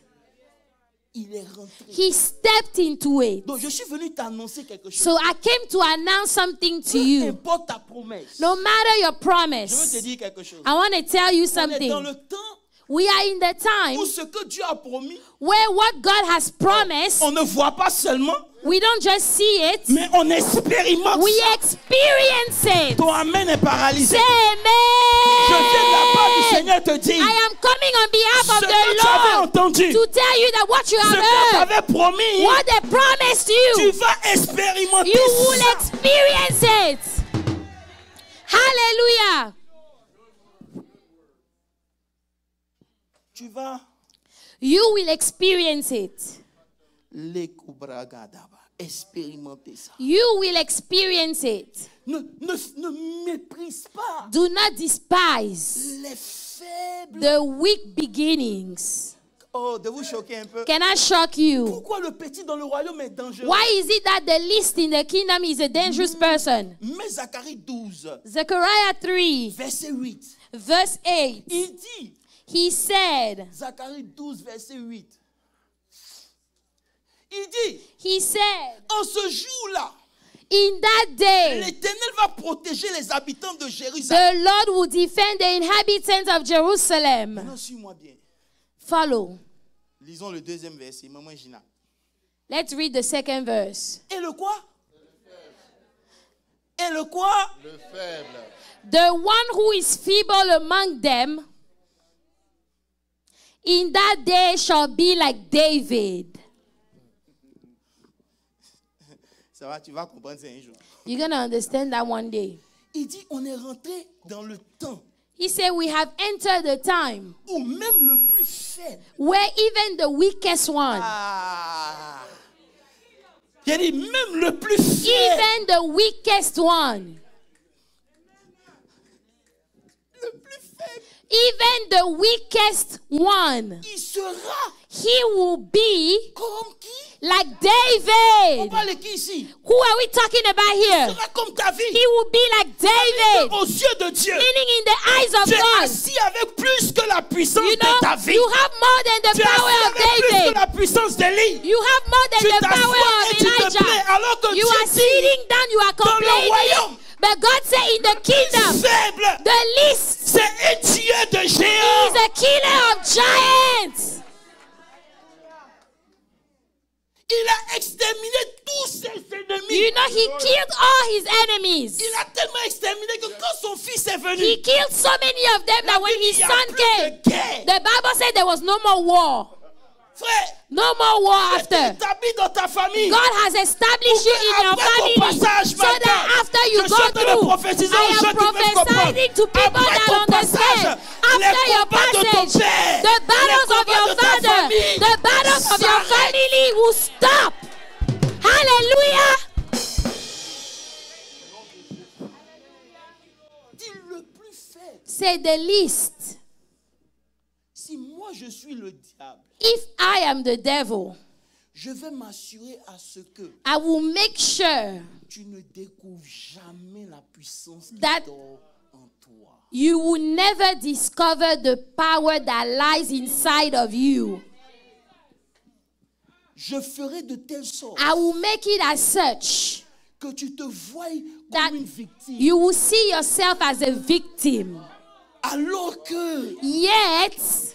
Il est rentré. He stepped into it. Donc, je suis venu t'annoncer quelque chose. So I came to announce something to Peu you. importe ta promesse. No matter your Je veux te promise, dire quelque chose. I want to tell you On est dans something. le temps We are in the time où ce que Dieu a promis, where what God has promised, on ne voit pas seulement, we don't just see it, mais on expérimente we ça. experience it. Ton amen est paralysé. Say Je viens de la part du amen. Seigneur te dire I am coming on behalf ce of que tu avais the Lord entendu, to tell you that what you ce have que tu heard, avais promis, what they promised tu you, vas expérimenter you will ça. experience it. Hallelujah. Tu vas You will experience it. expérimenter ça. You will experience it. Ne méprise pas Do not despise les faibles. the weak beginnings. Oh, de vous choquer un peu. Can I shock you? Pourquoi le petit dans le royaume est dangereux? Why is it that the least in the kingdom is a dangerous person? Mais Zacharie 12, Zechariah 3, verset 8, verse 8. il dit, He said, Zacharie 12, verset 8, il dit, he said, en ce jour-là, in that day, l'Éternel va protéger les habitants de Jérusalem. the Lord will defend the inhabitants of Jerusalem. Maintenant, suis-moi bien. Follow. Lisons le deuxième verset. Maman Gina. Let's read the second verse. Et le quoi? Et le quoi? Le faible. The one who is feeble among them in that day shall be like David. Ça va, tu vas comprendre ça un jour. You're going to understand that one day. Il dit, on est rentré dans le temps He said, we have entered the time où même le plus faible. where even the weakest one, Ah. Il a dit, même le plus faible even the weakest one, Even the weakest one, il sera he will be comme qui? like On David. parle de qui ici? Who are we talking about Il here? sera comme David. He will be like David. Aux yeux de Dieu, Meaning in the eyes of tu es God. assis avec plus que la puissance You know, de David. you have more than the Tu es power assis of avec plus que David. la puissance d'Élie. You have more than Tu the t'assois power of et tu te plais Elijah. alors que You Dieu are dit sitting down, you are dans le complaining. royaume, But God said in the kingdom, faible, the least c'est un tueur de is géants. a killer of giants. Il a exterminé tous ses ennemis. You know, he killed all his enemies. Il a tellement exterminé que quand son fils est venu, He killed so many of them that when his il y a son plus came, de guerre. the Bible said there was no more war. Frère, No more war c'est after. établi dans ta famille. God has established you in your Après ton family passage so that matin, after you je go suis en train de through, prophétiser aux I gens am qui veulent comprendre. prophesying to people Après ton that understand. passage, After les your combats de ton passage, père, the battles les of your combats de ta father, famille the battles of your s'arrêtent. family will stop. Hallelujah. Dis le plus faible. Say the least. Si moi je suis le diable, If I am the devil, je vais m'assurer à ce que I will make sure tu ne découvres jamais la puissance qui That- dort en toi. you will never discover the power that lies inside of you. Je ferai de telle sorte I will make it as such que tu te voies that comme une victime. you will see yourself as a victim. Alors que Yet,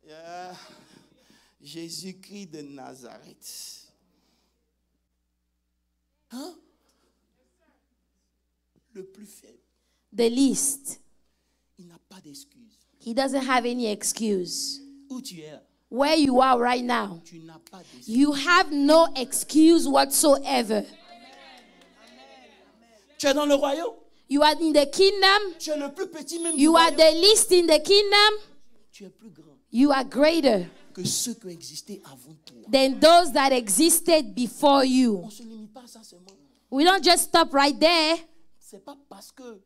Yeah. Jésus-Christ de Nazareth. Hein? Le plus faible, the least, il n'a pas d'excuse. he doesn't have any excuse. Où tu es, Where you are right now, tu n'as pas d'excuse. you have no excuse whatsoever. Tu es dans le royaume. You are in the kingdom. Tu es le plus petit même du You are royaume. the least in the kingdom. Tu es plus grand You are greater que ceux qui ont existé avant toi. than those that existed before you. On ne se limite pas à ça seulement. We don't just stop right there. C'est pas parce que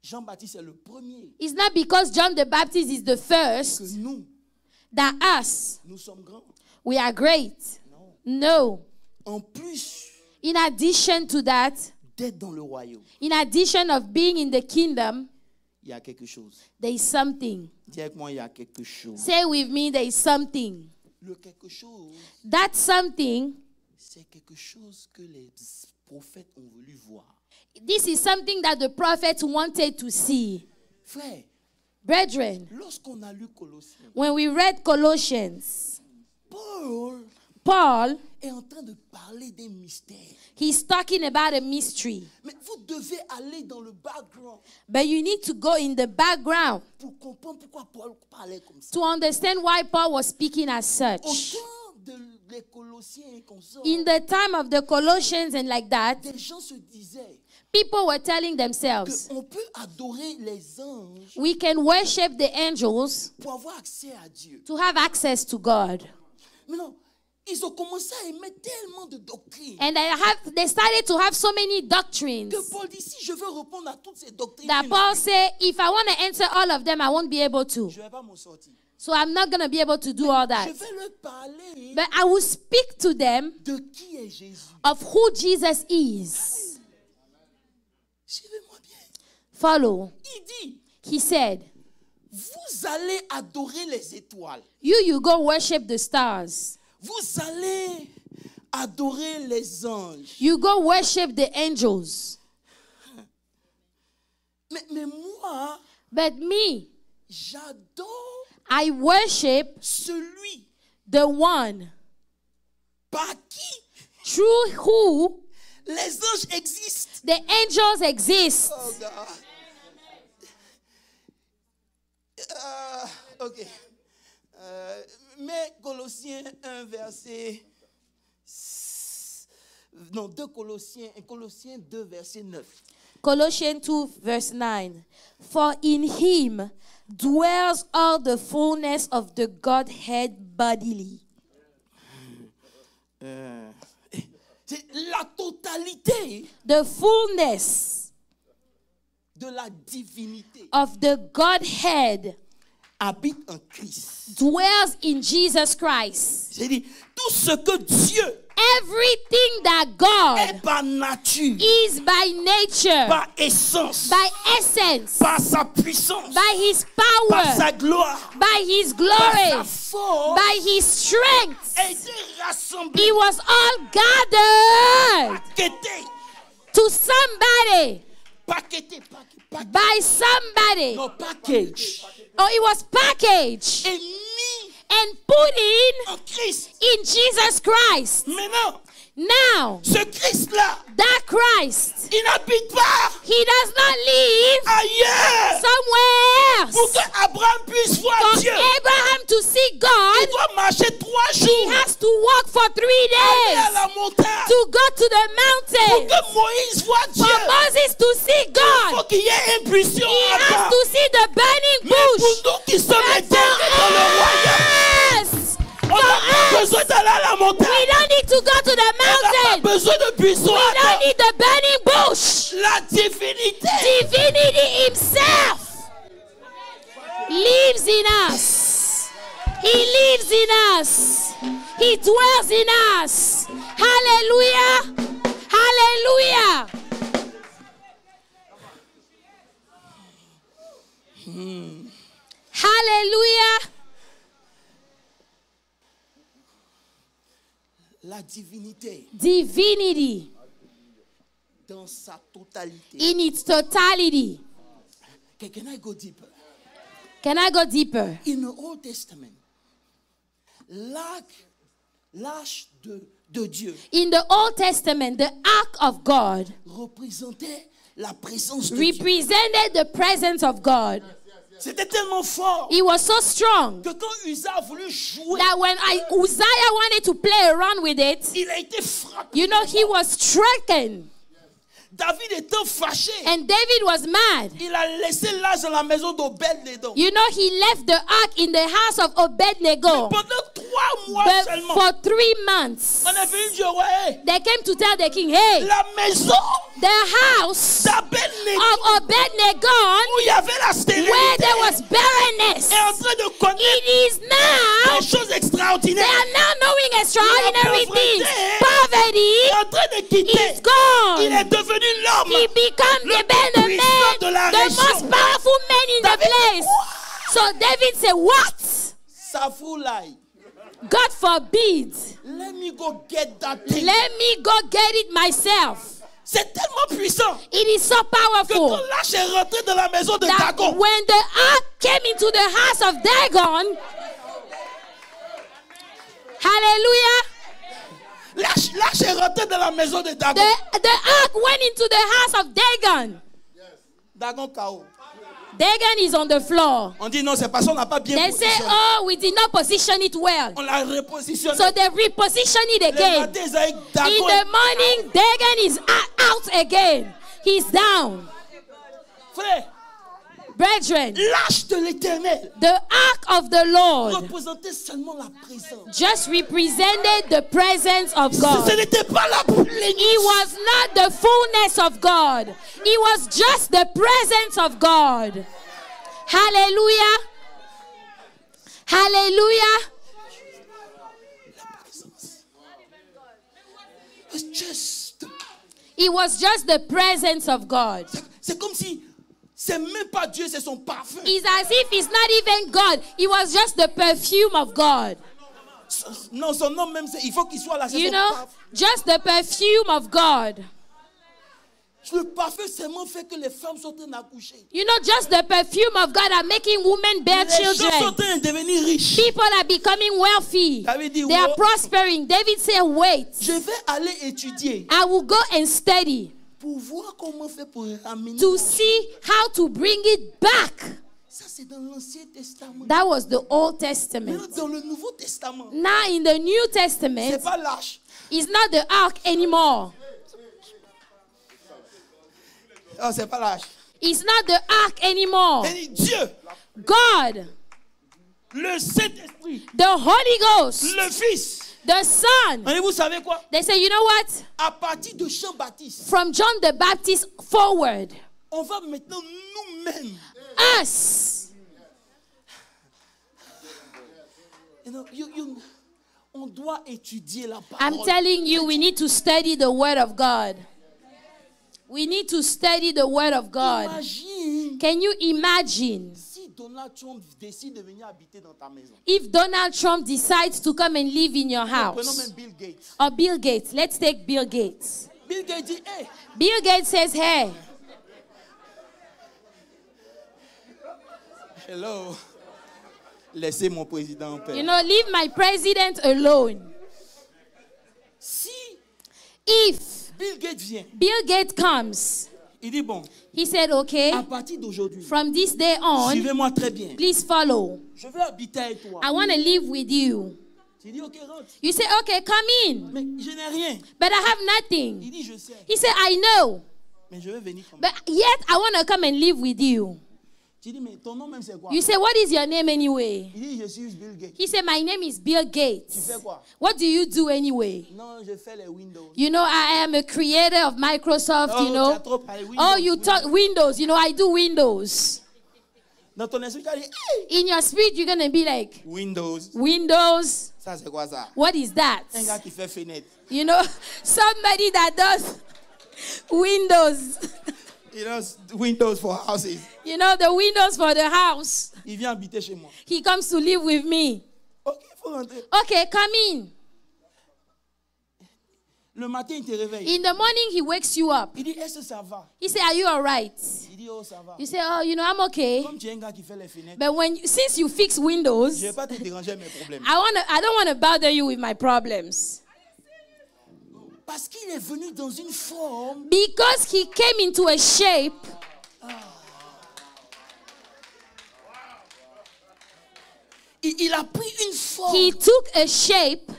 Jean-Baptiste est le premier It's not because John the Baptist is the que first nous, that us, nous sommes grands. we are great. Non. No. En plus In addition to that, d'être dans le royaume, in addition of being in the kingdom, il y a quelque chose. there is something. Dis avec moi, il y a quelque chose. Say with me, there is something. Le quelque chose, That something, c'est quelque chose que les prophètes ont voulu voir. this is something that the prophets wanted to see. Frère, Brethren, lorsqu'on a lu Colossiens, when we read Colossians, Paul Paul, est en train de parler des mystères. he's talking about a mystery. Mais vous devez aller dans le background But you need to go in the background pour comprendre pourquoi Paul parlait comme ça. to understand why Paul was speaking as Au such. temps des Colossiens et consorts, In the time of the Colossians and like that, des gens se disaient people were telling themselves, qu'on peut adorer les anges we can worship the angels pour avoir accès à Dieu. to have access to God. Mais non, ils ont commencé à émettre tellement de doctrines And they started to have so many doctrines que Paul dit, si je veux répondre à toutes ces doctrines, that Paul said, if I want to answer all of them, I won't be able to. je ne vais pas m'en sortir. So I'm not going to be able to do all Je that. vais leur parler But I will speak to them de qui est Jésus. of who Jesus is. Suivez-moi bien. Follow. Il dit, He said, vous allez adorer les étoiles. you go worship the stars. Vous allez adorer les anges. You go worship the angels. Mais moi, But me, j'adore I worship celui the one par qui through who les anges existent. the angels exist. Oh God. Ok. Mais Colossiens 1 verset... Non, 2 Colossiens 2 verset 9. Colossians 2 verse 9. For in him dwells all the fullness of the Godhead bodily. C'est la totalité The fullness la divinité of the Godhead habite en Christ. dwells in Jesus Christ. C'est-à-dire, tout ce que Dieu Everything that est God par nature, is by nature, par essence, by essence, par sa puissance, by His par power, sa gloire, by His par sa glory, force, by His strength, a été rassemblé, He was all gathered paqueté, to somebody, paqueté, by somebody. non, package, Oh, it was packaged et mis and put en Christ. in Jesus Christ. Maintenant, Now, ce Christ-là, that Christ, il n'habite pas He does not live ailleurs. somewhere Pour else. que Abraham puisse voir For Dieu, Abraham to see il God, doit marcher 3 he jours, has to walk for 3 aller à days la montagne, to go to the pour mountain. que Moïse voit Dieu. For Moses to see Il God, faut qu'il y ait impulsion he à has part. to see the burning Mais pour bush. nous qui sommes But éternels dans le royaume, us, on n'a pas for us, besoin d'aller à la we montagne. don't need to go to the On n'a pas mountain. besoin de buisson We à don't part. need the burning bush. La divinité Divinity Himself lives in us. He lives in us. He dwells in us. Hallelujah. Hallelujah. Hallelujah. la divinité Divinity dans sa totalité. in its totality. Can I go deeper? Can I go deeper? In the Old Testament, l'arche de Dieu In the Old Testament, the ark of God représentait la présence de Dieu. represented the presence of God. C'était tellement fort It was so strong que quand Uzzah a voulu jouer, that when Uzziah wanted to play around with it, il a été frappé. you know, he was stricken. David était fâché. And David was mad. Il a laissé l'arche dans la maison d'Obed-Édom. You know, he left the ark in the house of Obed-Nego. Pendant 3 mois But seulement, for 3 months, on est venu dire, ouais, they came to tell the king, hey, la maison the house d'Abed-Nego, of Obed-Nego, où il y avait la where stérilité, there was barrenness, est en train de connaître it is now, des choses they extraordinaires. are now knowing extraordinary La things. pauvreté Poverty est en train de quitter. is gone. Il est devenu l'homme. He became Le the plus man, puissant de la the région. most powerful man in the David dit, place. So David said, what? Ça fout l'ail. God forbid. Let me go get that thing. Let me go get it myself. C'est tellement puissant It is so que powerful quand l'arche est rentrée dans la maison de that Dagon, when the ark came into the house of Dagon, hallelujah, l'arche est rentrée dans la maison de Dagon. the ark went into the house of Dagon. Dagon KO. Dagon is on the floor. On dit non, c'est parce qu'on n'a pas bien They say, positionné. oh, we did not position it well. On l'a repositionné. So they reposition it Le again. matin, ils avaient In Dagon. the morning, Dagon is out again. He's down. Frère, Brethren, l'arche de l'Éternel the ark of the Lord représentait seulement la présence. just represented the presence of God. Ce n'était pas la plénitude. It was not the fullness of God. It was just the presence of God. Hallelujah. Hallelujah. It's just- It was just the presence of God. C'est comme si c'est même pas Dieu, c'est son parfum. It's as if it's not even God. It was just the perfume of God. Non, son nom même, il faut qu'il soit là. C'est You son know, parfum. just the perfume of God. Le parfum seulement fait que les femmes sont en train d'accoucher. You know, just the perfume of God are making women bear Les gens sont en children. train de devenir riches. People are becoming wealthy. David dit, They are "Wow, prospering." David said, wait, je vais aller étudier I will go and study pour voir comment faire pour ramener. to see how to bring it back. Ça, c'est dans l'Ancien Testament. That was the Old Mais Testament. dans le Nouveau Testament, Now in the New c'est Testament, pas l'arche. it's not the ark anymore. Oh, c'est pas l'arche. It's not the ark anymore. Et Dieu, God, le Saint-Esprit, the Holy Ghost, le Fils. the Son. Et vous savez quoi? They say, you know what? À partir de Jean-Baptiste, From John the Baptist forward, On va maintenant nous-mêmes. Us. On doit étudier la I'm parole. telling you, we need to study the Word of God. We need to study the Word of God. Imagine Can you imagine si Donald Trump décide de venir habiter dans ta maison. if Donald Trump decides to come and live in your Prenons house? même Bill Gates. Or Bill Gates. Let's take Bill Gates. Bill Gates dit, hey, Bill Gates says, hey, hello. Laissez mon président en paix. you know, leave my president alone. Si If Bill Gates vient, Bill Gates comes, il dit, bon, he said, okay, à partir d'aujourd'hui, from this day on, suivez-moi très bien. please follow. Je veux habiter avec toi. I want to live with you. Tu dis, ok, rentre. You say, okay, come in. Mais je n'ai rien. But I have nothing. Il dit, je sais. He said, I know. Mais je veux venir comme But yet I want to come and live with you. Tu dis, mais ton nom même c'est quoi? You say, what is your name anyway? Il dit, je suis Bill Gates. He said, my name is Bill Tu Gates. fais quoi? What do you do anyway? Non, je fais les Windows. You know, I am a creator of Microsoft, Oh, you tu know. as trop parlé Windows, Oh, you Windows. talk Windows. You know, I do Windows. Dans ton esprit, tu as dit, hey, In your spirit, you're going to be like, Windows. Windows? Ça, c'est quoi ça? What is that? Un gars qui fait fenêtre. You know, somebody that does Windows. You know, Windows for houses. You know, the windows for the house. Il vient habiter chez moi. He comes to live with me. Ok, il faut rentrer. Okay, come in. Le matin, il te réveille. In the morning, he wakes you up. Il dit, est-ce que ça va? He say, are you all right? Il dit, oh, ça va. You say, oh, you know, I'm okay. Comme tu es un gars qui fait les fenêtres, But since you fix windows, je ne vais pas te déranger mes problèmes. I don't want to bother you with my problems. Parce qu'il est venu dans une forme. Because he came into a shape. Il a pris une forme. He took a shape,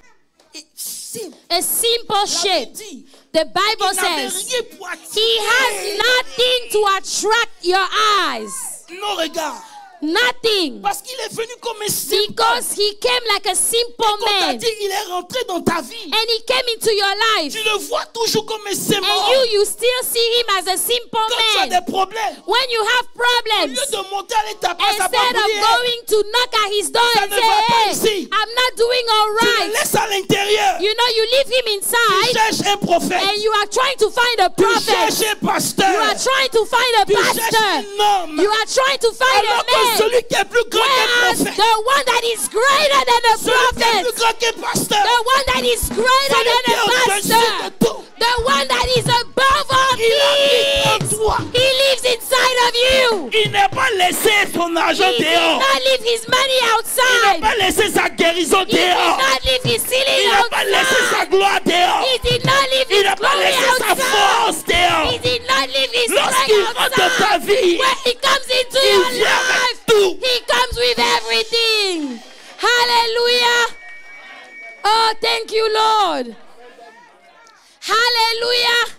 Simple. a simple La shape. Bible dit, The Bible il n'avait says rien pour he has attirer nothing to attract your eyes. nos regards. Nothing. Parce qu'il est venu comme un simple. Because he came like a simple Quand on t'a man. dit, il est rentré dans ta vie. And he came into your life. Tu le vois toujours comme un simple. And you still see him as a simple Quand tu as man. des problèmes, When you have au problems, lieu de monter à l'étape, ça instead of going to knock at his door Ça and ne say, va pas hey, ici. I'm not doing all tu le right. laisses à l'intérieur. You know, you leave him Tu inside cherches un prophète. and you are trying to find a Tu prophet. cherches un pasteur. You are trying to find a Tu cherches pastor. un homme. You are trying to find Alors a que man. celui qui est plus grand qu'un Whereas prophète, the one that is greater than a celui qui est prophet, plus grand qu'un pasteur, the one that is greater celui qui est than a au-dessus de pastor, tout, the one that is above all il habite en things, toi. he lives inside of you. Il n'a pas laissé son argent He did dehors. not leave his money Il n'a outside. pas laissé sa guérison He did dehors. not leave his Il healing n'a pas laissé sa outside. gloire dehors. He did not leave Il his n'a pas glory laissé sa outside. force dehors. He did not leave his Lorsqu'il strength rentre dans ta outside. vie, When he comes into il your vient life, avec tout. he comes with everything. Hallelujah. Oh, thank you, Lord. Hallelujah.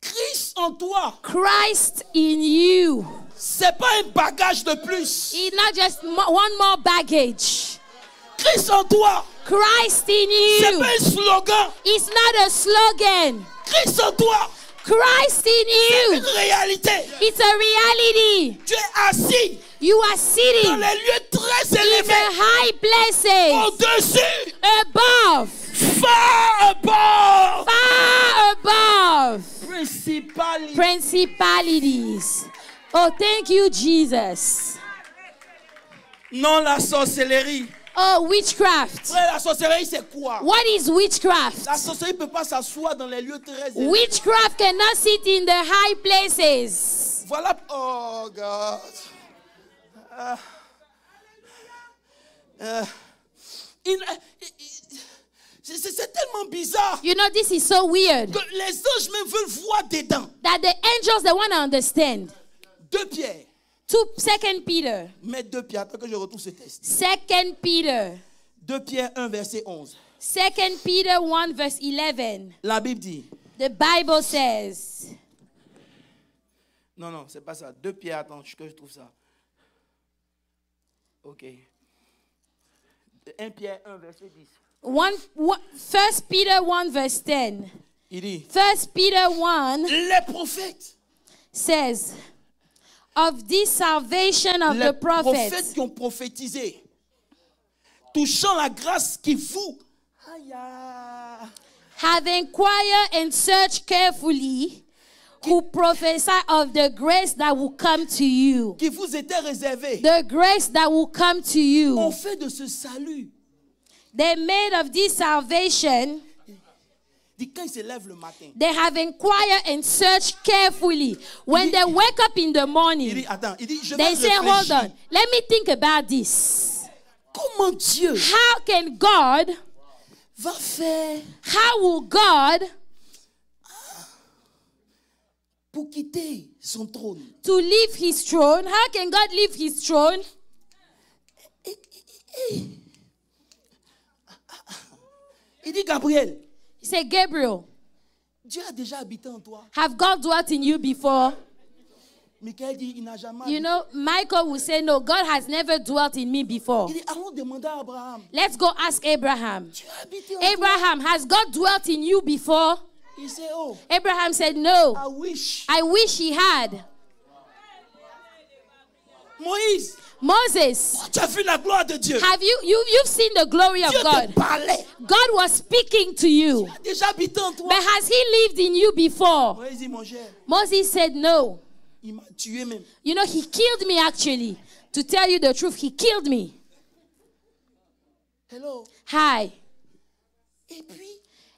Christ en toi, Christ in you. c'est pas un bagage de plus. It's not just one more baggage. Christ en toi, Christ in c'est you. pas un slogan. It's not a slogan. Christ en toi, Christ in c'est une you. réalité. It's a reality. Tu es assis You are dans sitting les lieux très in élevés, the high places, au-dessus, above, far above, far above principal. principalities. Oh, thank you, Jesus. Non, la sorcellerie. Oh, witchcraft. Frère, la sorcellerie, c'est quoi? What is witchcraft? La sorcellerie ne peut pas s'asseoir dans les lieux très élevés. Witchcraft cannot sit in the high places. Voilà. Oh, God. C'est tellement bizarre You know, this is so weird que les anges même veulent voir dedans. that the angels, they want to understand. 2 Pierre. 2 Peter. Mets 2 Pierre, attends que je retrouve ce texte. 2 Peter. 2 Pierre 1, verset 11. 2 Peter 1 verse 11. La Bible dit. The Bible says. Non, c'est pas ça. 2 Pierre, attends, que je trouve ça. Ok. 1 Pierre 1, verset 10. 1 Peter 1 verse 10. Il dit, 1 Peter 1 les prophètes, says, of this salvation of les the prophets, prophètes qui ont prophétisé, touchant la grâce qui vous, aïe, have inquired and searched carefully, who prophesy of the grace that will come to you. qui vous était réservée, The grace that will come to you. ont fait de ce salut. They made of this salvation. Dit quand ils se lèvent le matin, They have inquired and searched carefully. When they wake up in the il morning, dit, attends, il dit, je vais they say, hold réfléchir. on, let me think about this. Comment Dieu How can God, va faire how will God, pour quitter son trône? to leave his throne, how can God leave his throne? Il dit, Gabriel, He said, Gabriel, Dieu a déjà habité en toi. have God dwelt in you before? Michael dit, il n'a jamais You habité. know, Michael will say, no, God has never dwelt in me before. Il dit, allons demander à Abraham. Let's go ask Abraham. Dieu a habité en toi. Abraham, has God dwelt in you before? Il sait, oh, Abraham said, no. I wish. I wish he had. Moïse, Moses, tu as vu la gloire de Dieu. have you've seen the glory of Dieu te God? parlait. God was speaking to you. Il a déjà habité en toi. But has he lived in you before? Moïse dit, mon cher, Moses said no. il m'a tué même. You know, he killed me actually. To tell you the truth, he killed me. Hello. Hi. Et puis,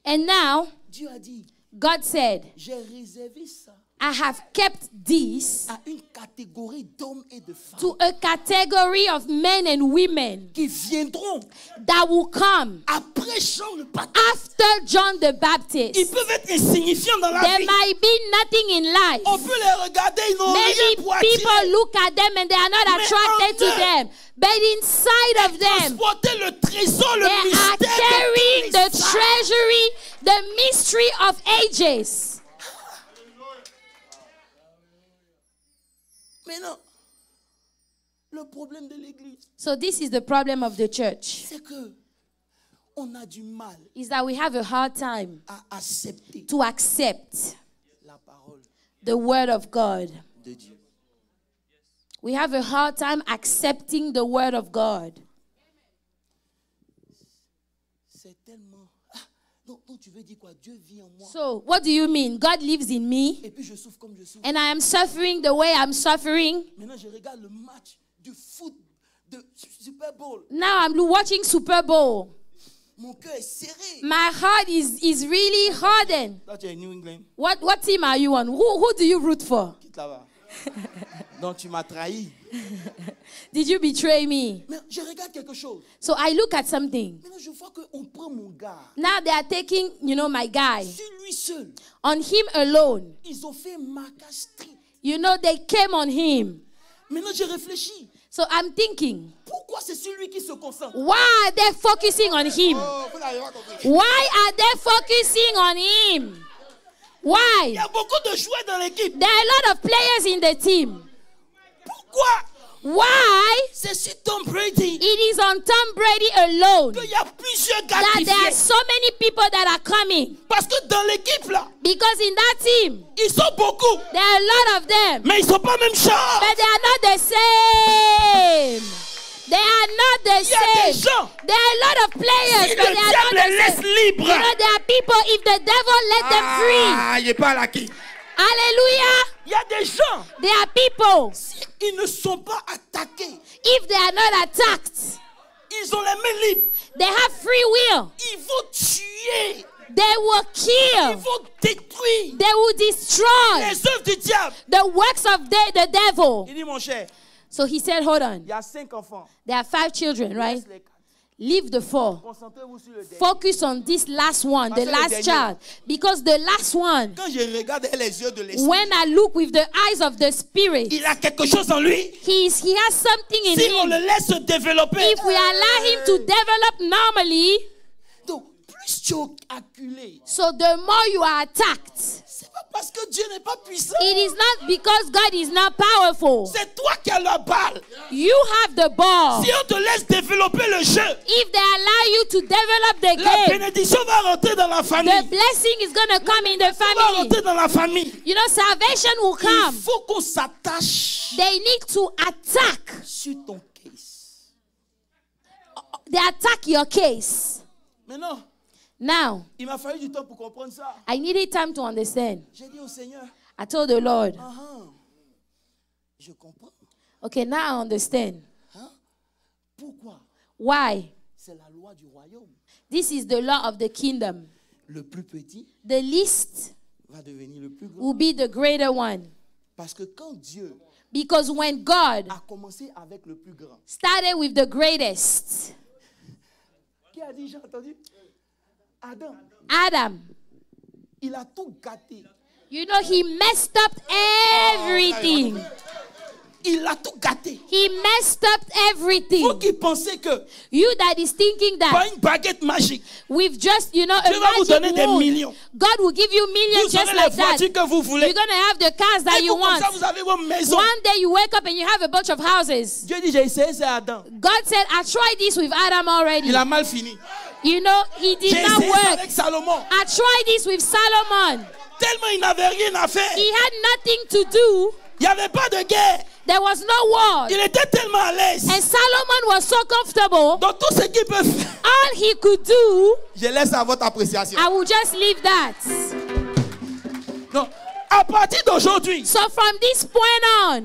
And now, Dieu a dit, God said, j'ai réservé ça I have kept this à une catégorie d'hommes et de femmes to a category of men and women qui viendront that will come après Jean le Baptiste. after John the Ils Baptist. peuvent être insignifiants dans la There vie. might be nothing in life. On peut les regarder, ils n'ont rien Many pour people attirer. look at them and they are not Mais attracted en to eux, them. But inside of them, Transporter le trésor, le they are mystère carrying de the Christ. treasury, the mystery of ages. Maintenant, le problème de l'église, So this is the problem of the church, c'est que on a du mal is that we have a hard time à accepter to accept la parole the word of God. de Dieu. We have a hard time accepting the word of God. C'est tellement... Ah, donc tu veux dire quoi? Dieu vit en moi. So what do you mean? God lives in me Et puis je souffre comme je souffre. and I am suffering the way I'm suffering. Maintenant, je regarde le match du foot de Super Bowl. Now I'm watching Super Bowl. Mon cœur est serré. My heart is really hardened. Là, tu es New England. What team are you on? Who do you root for? Quitte là-bas. Donc, tu m'as trahi. Did you betray me? Mais je regarde quelque chose. So I look at something. Maintenant, je vois qu'on prend mon gars. Now they are taking, my guy. Sur lui seul. On him alone. Ils ont fait marquage strict. They came on him. Maintenant, je réfléchis. So I'm thinking, Pourquoi c'est celui qui se concentre? why are they focusing on him? Oh, vous n'avez pas compris. Why are they focusing on him? Il Why? y a beaucoup de joueurs dans l'équipe. There are a lot of players in the team. Pourquoi? Why? C'est sur Tom Brady It is on Tom Brady alone qu'il y a plusieurs gars that qui there are viennent. so many people that are coming. Parce que dans l'équipe là, Because in that team, ils sont beaucoup, there are a lot of them. mais ils sont pas même genre. But they are not the same. They are not the Il y a des same. gens. There are a lot of players, Si but le they are diable not les the laisse same. libres. There are people, if the devil let them free, Ah, il parle à qui? hallelujah, Il y a des gens, there are people, ils ne sont pas attaqués. if they are not attacked, Ils ont les mains libres. they have free will. Ils vont tuer. They will Ils kill. vont détruire They will destroy les œuvres du diable. the works of the devil. Il dit, mon cher, So he said, hold on. il y a 5 enfants. There are 5 children, right? Laisse les 4. Leave the 4. Concentrez-vous sur le dernier. Focus on this last one, the Parce que le last dernier- child. Because the last one, Quand je regarde avec les yeux de l'esprit, when I look with the eyes of the spirit, il a quelque chose en lui. he has something in Si on him. le laisse se développer, If we allow him to develop normally, donc plus tu es acculé, so the more you are attacked, c'est pas pas parce que Dieu n'est pas puissant. It is not because God is not powerful. C'est toi qui as la balle. You have the ball. Si on te laisse développer le jeu, If they allow you to develop the la game, bénédiction va rentrer dans la famille. the blessing is going to come in the Va family. rentrer dans la famille. You know, salvation will Il come. faut qu'on s'attache They need to attack. sur ton case. They attack your case. Maintenant, Now, il m'a fallu du temps pour comprendre ça. I needed time to understand. J'ai dit au Seigneur, I told the Lord, je comprends. okay, now I understand. Hein? Pourquoi? Why? C'est la loi du royaume. This is the law of the kingdom. Le plus petit The least va devenir le plus grand. will be the greater one. Parce que quand Dieu Because when God a commencé avec le plus grand, started with the greatest, qui a dit, j'ai entendu? Adam, Adam, il a tout gâté. you know, he messed up everything. Il a tout gâté. He messed up Faut everything. qu'il pensait que You that is thinking pas that une baguette magique, with just, you know, a Dieu va vous donner magic des wand, millions. God will give you millions Vous just aurez like les that. voitures que vous voulez. You're going to have the cars that Et you vous, comme want. ça, vous avez vos maisons. One day you wake up and you have a bunch of houses. Dieu dit, j'ai essayé, c'est Adam. God said, I tried this with Adam already. Il a mal fini. You know, it did J'ai not essayé ça work. avec Salomon. I tried this with Solomon. Tellement il n'avait rien à faire. He had nothing to do. Il n'y avait pas de guerre. There was no war. Il était tellement à l'aise. And Solomon was so comfortable. Dans tout ce qu'il peut faire. All he could do, Je laisse à votre appréciation. I will just leave that. Donc, à partir d'aujourd'hui, So from this point on,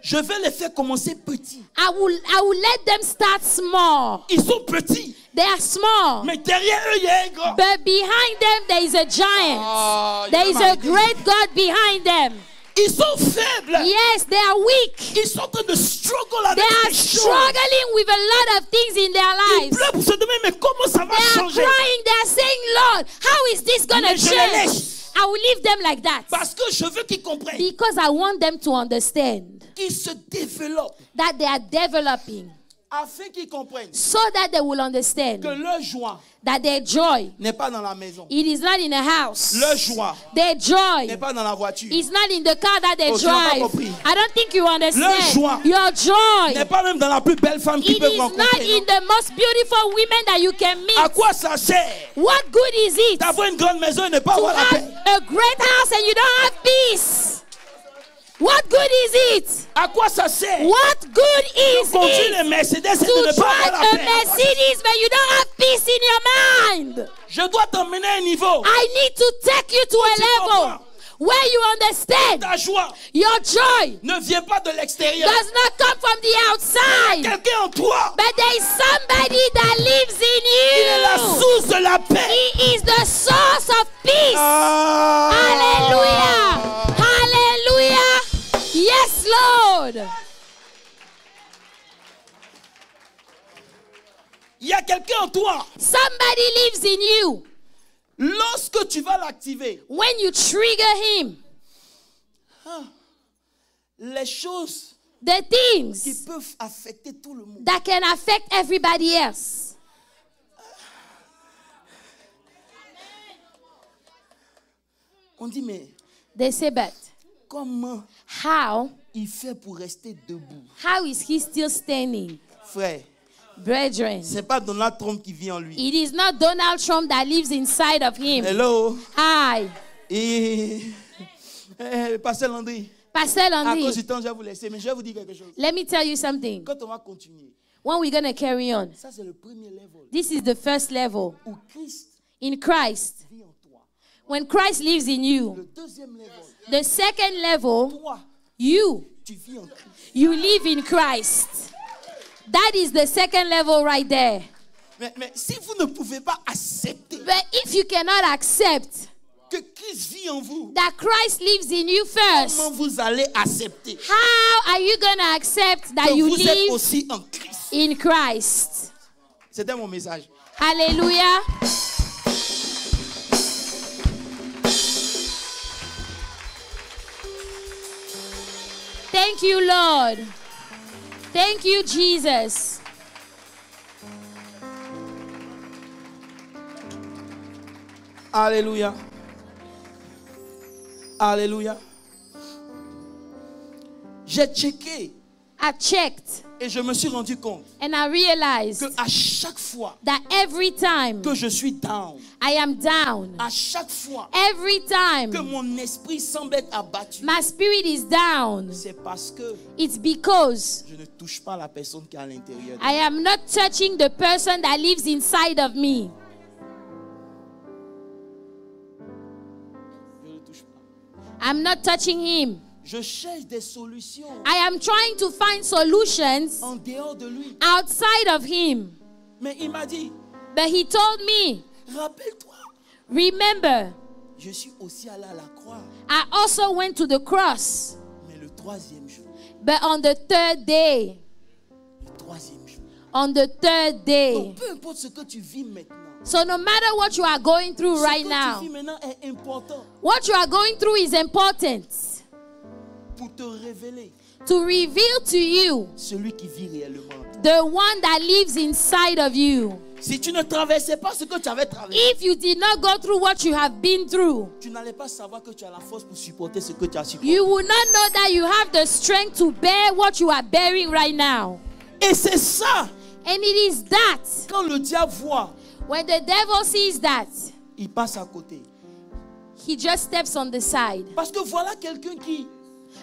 je vais les faire commencer petits. I will let them start small. Ils sont petits. They are small. Mais derrière eux, il y a un grand. But behind them, there is a giant. Ah, There is il m'a a dit. great God behind them. Ils sont faibles. Yes, they are weak. Ils sont en train de struggle They avec are des choses. struggling with a lot of things in their Ils lives. pleurent pour se demander, mais comment ça va They are changer? crying. They are saying, Lord, how is this going to Mais je les change? laisse. I will leave them like that. Parce que je veux qu'ils comprennent. Because I want them to understand Qu'ils se développent. that they are developing. Afin qu'ils comprennent So that they will understand que leur joie that their joy, n'est pas dans la maison. it is not in a house. Leur joie Their joy n'est pas dans la voiture. is not in the car that they Oh, tu n'as pas drive. compris. I don't think you understand. joie Your joy, N'est pas même dans la plus belle femme qu'ils it peuvent is not rencontrer. in the most beautiful women that you can À meet. quoi ça sert What good is it d'avoir une grande maison et ne pas to avoir la have paix? a great house and you don't have peace? What good is it? À quoi ça sert What good is conduire it les Mercedes et de to ne pas drive avoir la a paix? Mercedes but you don't have peace in your mind? Je dois t'emmener à un niveau. I need to take you to a tu level comprends. where you understand Ta joie your joy ne vient pas de l'extérieur. does not come from the outside, Quelqu'un en toi, but there is somebody that lives il est la in you. source de la paix. He is the source of peace. Ah. Hallelujah. Hallelujah. Yes, Lord. Il y a quelqu'un en toi. Somebody lives in you. Lorsque tu vas l'activer, When you trigger him, les choses the qui things peuvent affecter tout le monde. that can affect everybody else. On dit, mais They say, but comment how? il fait pour rester debout? How is he still standing? Frère, Brethren, c'est pas Donald Trump qui vit en lui. it is not Donald Trump that lives inside of him. Hello. Hi. Et Pasteur Landry, Pastor à cause Landy, du temps, je vais vous laisser, mais je vais vous dire quelque chose. let me tell you something. Quand on va continuer, When we're going to carry on, ça c'est le premier level this is the first level. où Christ In Christ, vit en toi. when Christ lives in you, Le deuxième level, the second level, toi, you tu vis en Christ. you live in Christ. That is the second level right there. Mais si vous ne pouvez pas accepter But if you cannot accept que Christ vit en vous, that Christ lives in you comment first, vous allez accepter how are you going to accept that que you vous êtes live aussi en Christ? in Christ? C'était mon message. Hallelujah. Thank you, Lord. Thank you, Jesus. Alléluia. Alléluia. J'ai checké I checked et je me suis rendu compte and I realized que à chaque fois that every time que je suis down, I am down, à chaque fois every time que mon esprit semble être abattu, my spirit is down, c'est parce que it's because je ne touche pas la personne qui est à l'intérieur de I am not touching the person that lives inside of me. Je ne touche pas. I'm not touching him. Je cherche des solutions I am trying to find solutions en dehors de lui. outside of him. Mais il m'a dit, But he told me, rappelle-toi, remember, je suis aussi allé à la croix. I also went to the cross, Mais le troisième jour, but on the third day, le troisième jour. on the third day. Donc peu importe ce que tu vis maintenant, So no matter what you are going through right ce que now, tu vis maintenant est important what you are going through is important pour te révéler to reveal to you celui qui vit réellement. the one that lives inside of you. Si tu ne traversais pas ce que tu avais traversé, If you did not go through what you have been through, tu n'allais pas savoir que tu as la force pour supporter ce que tu as supporté. you will not know that you have the strength to bear what you are bearing right now. Et c'est ça, And it is that quand le diable voit, when the devil sees that, il passe à côté. he just steps on the side. Parce que voilà quelqu'un qui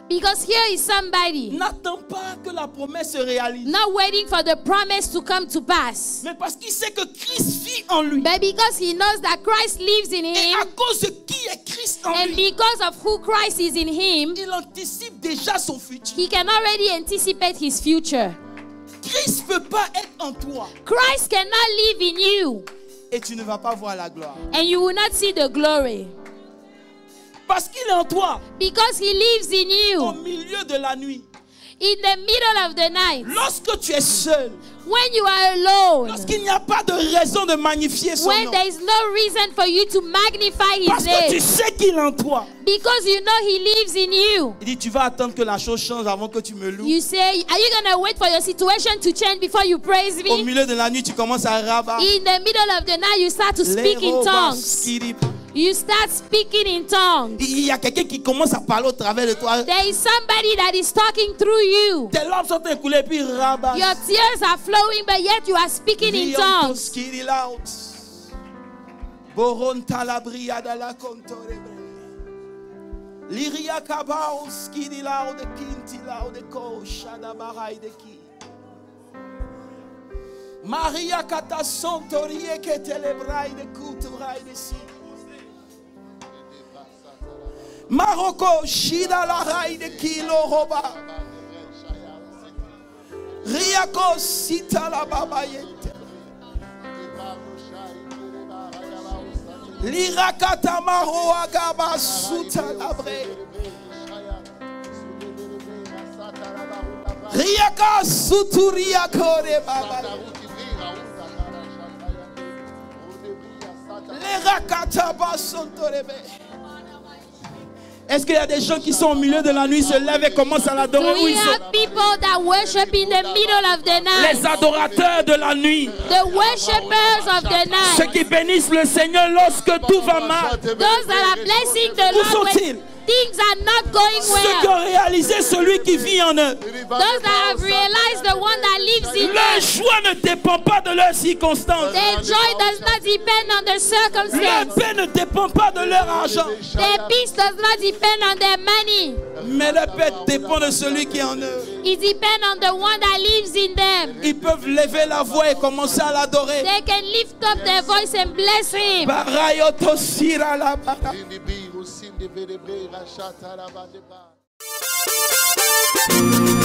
Because here is somebody n'attend pas que la promesse se réalise. not waiting for the promise to come to pass, Mais parce qu'il sait que Christ vit en lui. but because he knows that Christ lives in Et à him, cause de qui est Christ en and lui, because of who Christ is in him, il anticipe déjà son futur. he can already anticipate his future. Christ ne peut pas être en toi Christ cannot live in you, et tu ne vas pas voir la gloire. and you will not see the glory. Parce qu'il est en toi Because he lives in au you milieu de la nuit. in the middle of the night, Lorsque tu es seul, when you are alone, lorsqu'il n'y a pas de raison de magnifier son when nom. there is no reason for you to magnify his Parce que tu name, sais qu'il est en toi. because you know he lives in you. Il dit, tu vas attendre que la chose change avant que tu me loues. You say, are you going to wait for your situation to change before you praise Au me? milieu de la nuit, tu commences à rabattre. In the middle of the night, you start to speak in tongues. You start speaking in tongues. Il y a quelqu'un qui commence à parler au travers de toi. There is somebody that is talking through you. Tes larmes sont écoulées, puis rabat. Your tears are flowing, but yet you are speaking in tongues. Boron talabria da la contore. Liria kabao skidi lao de kinti lao de ko shada barai de ki. Maria kata sontorie ke telebrai de kutubrai de si. Maroko shida la rai de kilo roba. Riako sita la babayete. Lirakata maro agaba suta labre. Riaka suturia kore baba. Lirakata basontorebe. Est-ce qu'il y a des gens qui sont au milieu de la nuit, se lèvent et commencent à l'adorer? Do we have people that worship in the middle of the night? Les adorateurs de la nuit. The worshippers of the Ceux night. qui bénissent le Seigneur lorsque tout va mal. Those that are blessing the Où Lord sont-ils? when things are not going Ceux qui well. ont réalisé celui qui vit en eux. Those that have realized the one that lives in Leur them. joie ne dépend pas de leurs circonstances. Their joy does not depend on the Leur circumstance. paix ne dépend pas de leur argent. Their peace does not depend on their money. Mais leur paix dépend de celui qui est en eux. It depends on the one that lives in them. Ils peuvent lever la voix et commencer à l'adorer. They can lift up their voice and bless him. Barayoto sira la bara. Thank you.